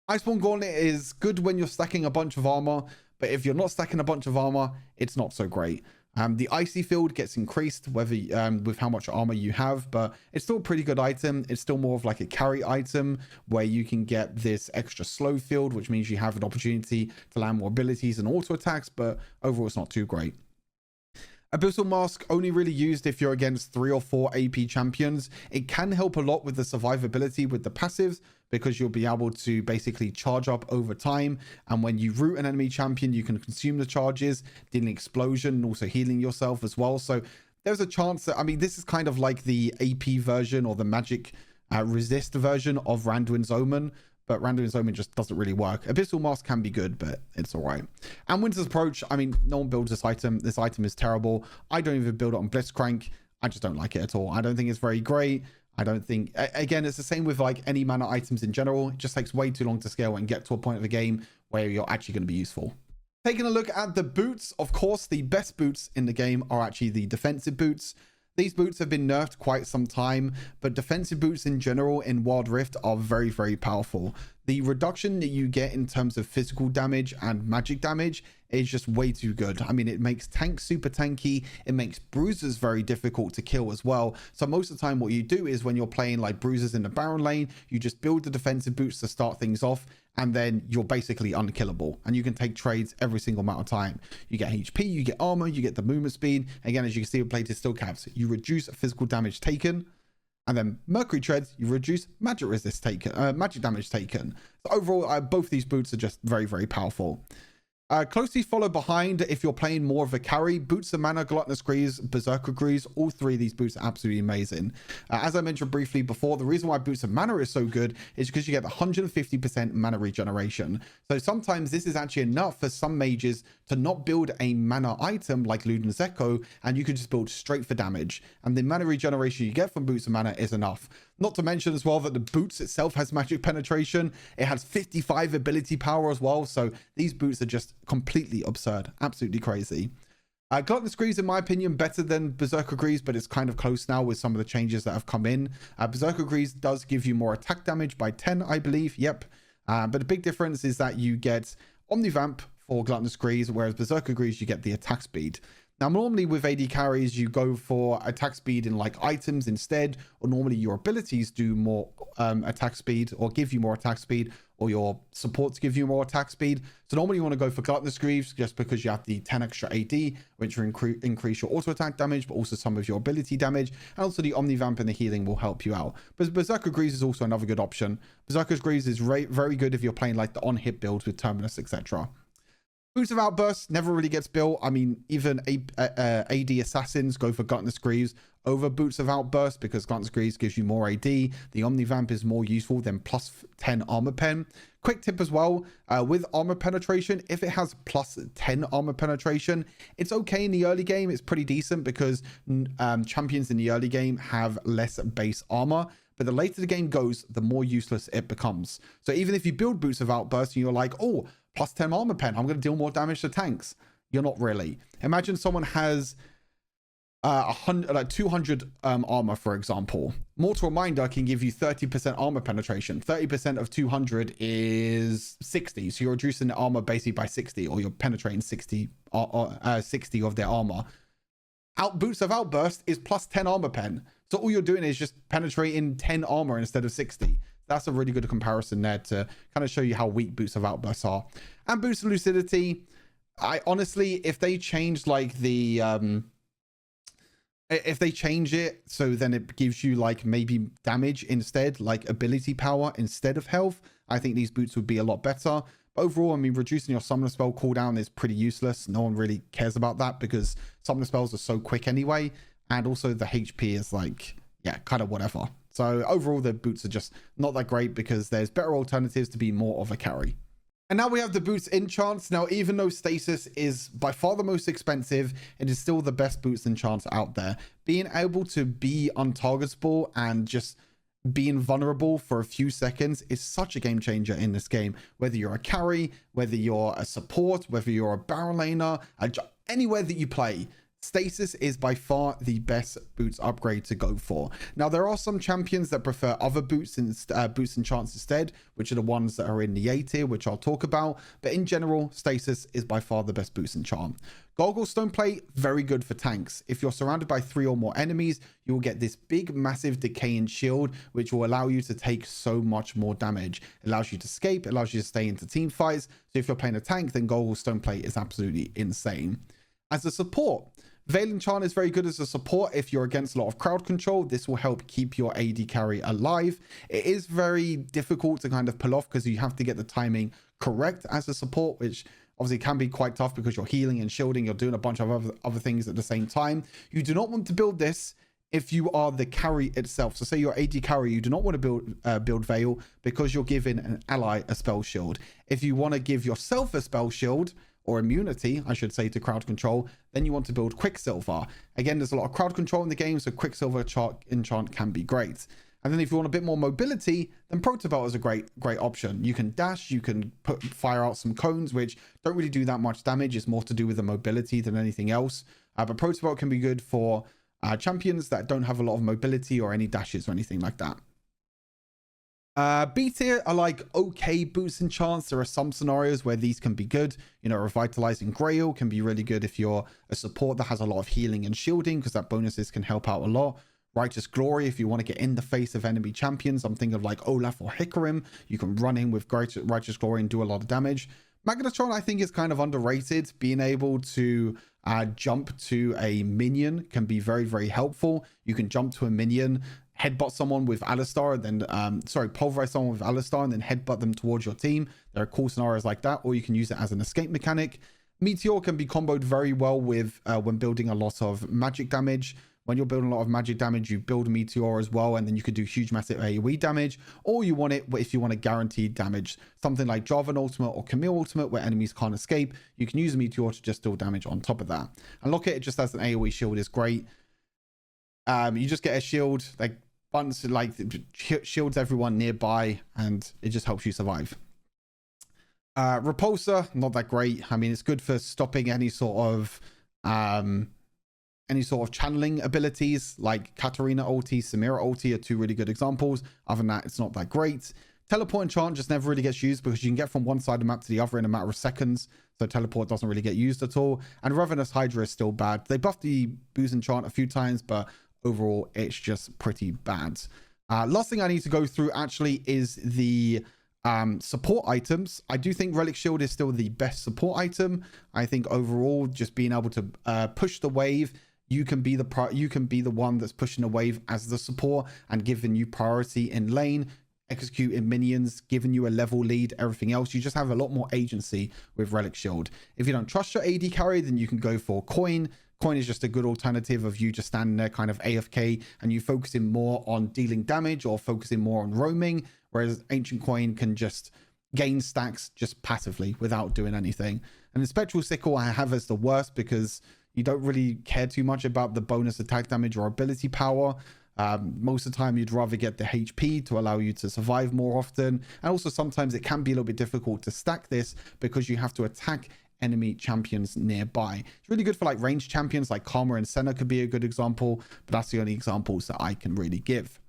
Iceborne Gauntlet is good when you're stacking a bunch of armor, but if you're not stacking a bunch of armor, it's not so great. The icy field gets increased whether with how much armor you have, but it's still a pretty good item. It's still more of like a carry item where you can get this extra slow field, which means you have an opportunity to land more abilities and auto attacks, but overall it's not too great. Abyssal Mask only really used if you're against 3 or 4 AP champions. It can help a lot with the survivability with the passives because you'll be able to basically charge up over time, and when you root an enemy champion you can consume the charges, dealing explosion and also healing yourself as well. So there's a chance that, I mean, this is kind of like the AP version or the magic resist version of Randuin's Omen, but Randuin's Omen just doesn't really work. Abyssal Mask can be good, but it's all right. And Winter's Approach, I mean, no one builds this item. This item is terrible. I don't even build it on Blitzcrank. I just don't like it at all. I don't think it's very great. I don't think, again, it's the same with like any mana items in general. It just takes way too long to scale and get to a point of the game where you're actually going to be useful. Taking a look at the boots, of course, the best boots in the game are actually the defensive boots. These boots have been nerfed quite some time, but defensive boots in general in Wild Rift are very, very powerful. The reduction that you get in terms of physical damage and magic damage is just way too good. I mean, it makes tanks super tanky. It makes bruisers very difficult to kill as well. So most of the time what you do is when you're playing like bruisers in the Baron lane, you just build the defensive boots to start things off, and then you're basically unkillable and you can take trades every single amount of time. You get HP, you get armor, you get the movement speed. Again, as you can see with plated steel caps, you reduce physical damage taken, and then Mercury Treads, you reduce magic resist taken, magic damage taken. So overall, both these boots are just very, very powerful. Closely follow behind if you're playing more of a carry. Boots of Mana, Gluttonous Greaves, Berserker Greaves, all three of these boots are absolutely amazing. As I mentioned briefly before, the reason why Boots of Mana is so good is because you get 150% mana regeneration. So sometimes this is actually enough for some mages to not build a mana item like Luden's Echo, and you can just build straight for damage. And the mana regeneration you get from Boots of Mana is enough. Not to mention as well that the boots itself has magic penetration. It has 55 ability power as well. So these boots are just completely absurd. Absolutely crazy. Gluttonous Greaves, in my opinion, better than Berserker Greaves, but it's kind of close now with some of the changes that have come in. Berserker Greaves does give you more attack damage by 10, I believe. Yep. But the big difference is that you get Omnivamp for Gluttonous Greaves, whereas Berserker Greaves, you get the attack speed. Now, normally with AD carries, you go for attack speed in like items instead, or normally your abilities do more attack speed or give you more attack speed, or your supports give you more attack speed. So normally you want to go for Gluttonous Greaves just because you have the 10 extra AD, which will increase your auto attack damage, but also some of your ability damage. And also the Omnivamp and the healing will help you out. But Berserker Greaves is also another good option. Berserker Greaves is very good if you're playing like the on-hit builds with Terminus, etc. Boots of Outburst never really gets built. I mean, even AD Assassins go for Gluttonous Greaves over Boots of Outburst because Gluttonous Greaves gives you more AD. The Omnivamp is more useful than plus 10 armor pen. Quick tip as well, with armor penetration, if it has plus 10 armor penetration, it's okay in the early game. It's pretty decent because champions in the early game have less base armor. But the later the game goes, the more useless it becomes. So even if you build Boots of Outburst and you're like, oh, plus 10 armor pen, I'm going to deal more damage to tanks. You're not really. Imagine someone has 200 armor, for example. Mortal Reminder can give you 30% armor penetration. 30% of 200 is 60. So you're reducing the armor basically by 60, or you're penetrating 60 of their armor. Boots of Outburst is plus 10 armor pen. So all you're doing is just penetrating 10 armor instead of 60. That's a really good comparison there to kind of show you how weak Boots of Outburst are. And Boots of Lucidity, I honestly, if they change like the if they change it so then it gives you like maybe damage instead, like ability power instead of health, I think these boots would be a lot better. But overall, I mean, reducing your summoner spell cooldown is pretty useless. No one really cares about that because summoner spells are so quick anyway. And also the HP is like, yeah, kind of whatever. So overall, the boots are just not that great because there's better alternatives to be more of a carry. And now we have the boots Enchant. Now, even though Stasis is by far the most expensive, it is still the best boots Enchant out there. Being able to be untargetable and just being vulnerable for a few seconds is such a game changer in this game. Whether you're a carry, whether you're a support, whether you're a barrel laner, anywhere that you play, Stasis is by far the best boots upgrade to go for. Now, there are some champions that prefer other boots Enchants instead, which are the ones that are in the A tier, which I'll talk about. But in general, Stasis is by far the best boots Enchant. Gargle Stoneplate, very good for tanks. If you're surrounded by 3 or more enemies, you will get this big, massive decaying shield, which will allow you to take so much more damage. It allows you to escape, it allows you to stay into team fights. So if you're playing a tank, then Gargle Stoneplate is absolutely insane. As a support, Veil Enchant is very good as a support. If you're against a lot of crowd control, this will help keep your AD carry alive. It is very difficult to kind of pull off because you have to get the timing correct as a support, which obviously can be quite tough because you're healing and shielding. You're doing a bunch of other things at the same time. You do not want to build this if you are the carry itself. So say you're AD carry, you do not want to build Veil because you're giving an ally a spell shield. If you want to give yourself a spell shield, or immunity, I should say, to crowd control, then you want to build Quicksilver. Again, there's a lot of crowd control in the game, so Quicksilver Enchant can be great. And then if you want a bit more mobility, then Protobelt is a great option. You can dash, you can fire out some cones, which don't really do that much damage. It's more to do with the mobility than anything else. But Protobelt can be good for champions that don't have a lot of mobility or any dashes or anything like that. B tier are like okay boots Enchants. There are some scenarios where these can be good. You know, Revitalizing Grail can be really good if you're a support that has a lot of healing and shielding, because that bonuses can help out a lot. Righteous Glory, if you want to get in the face of enemy champions. I'm thinking of like Olaf or Hikarim. You can run in with Righteous Glory and do a lot of damage. Magnetron, I think, is kind of underrated. Being able to jump to a minion can be very, very helpful. You can jump to a minion, headbutt someone with Alistar, then pulverize someone with Alistar and then headbutt them towards your team. There are cool scenarios like that, or you can use it as an escape mechanic. Meteor can be comboed very well with when building a lot of magic damage. When you're building a lot of magic damage, you build Meteor as well, and then you could do huge massive AoE damage, or you want it if you want a guaranteed damage, something like Jarvan Ultimate or Camille Ultimate where enemies can't escape. You can use a Meteor to just deal damage on top of that. And look at it just as an AoE shield is great. You just get a shield like shields everyone nearby, and it just helps you survive. Repulsor, not that great. I mean, it's good for stopping any sort of channeling abilities like Katarina ulti, Samira ulti are 2 really good examples. Other than that, it's not that great. Teleport Enchant just never really gets used because you can get from one side of the map to the other in a matter of seconds. So teleport doesn't really get used at all. And Ravenous Hydra is still bad. They buffed the Boost Enchant a few times, but overall, it's just pretty bad. Last thing I need to go through actually is the support items. I do think Relic Shield is still the best support item. I think overall, just being able to push the wave, you can be the one that's pushing the wave as the support and giving you priority in lane. executing minions, giving you a level lead, everything else. You just have a lot more agency with Relic Shield. If you don't trust your AD carry, then you can go for Coin. Coin is just a good alternative of you just standing there kind of AFK and you focusing more on dealing damage or focusing more on roaming, whereas Ancient Coin can just gain stacks just passively without doing anything. And the Spectral Sickle I have as the worst because you don't really care too much about the bonus attack damage or ability power. Most of the time you'd rather get the HP to allow you to survive more often, and also sometimes it can be a little bit difficult to stack this because you have to attack enemy champions nearby. It's really good for like ranged champions like Karma and Senna could be a good example, but that's the only examples that I can really give.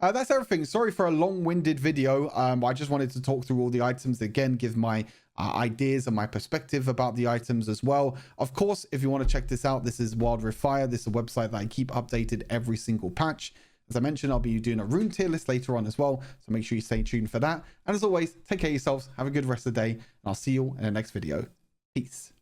That's everything. Sorry for a long-winded video. I just wanted to talk through all the items again, give my ideas and my perspective about the items as well. Of course, if you want to check this out, this is Wild Rift Fire. This is a website that I keep updated every single patch. As I mentioned, I'll be doing a rune tier list later on as well, so make sure you stay tuned for that. And as always, take care of yourselves, have a good rest of the day, and I'll see you in the next video. Peace.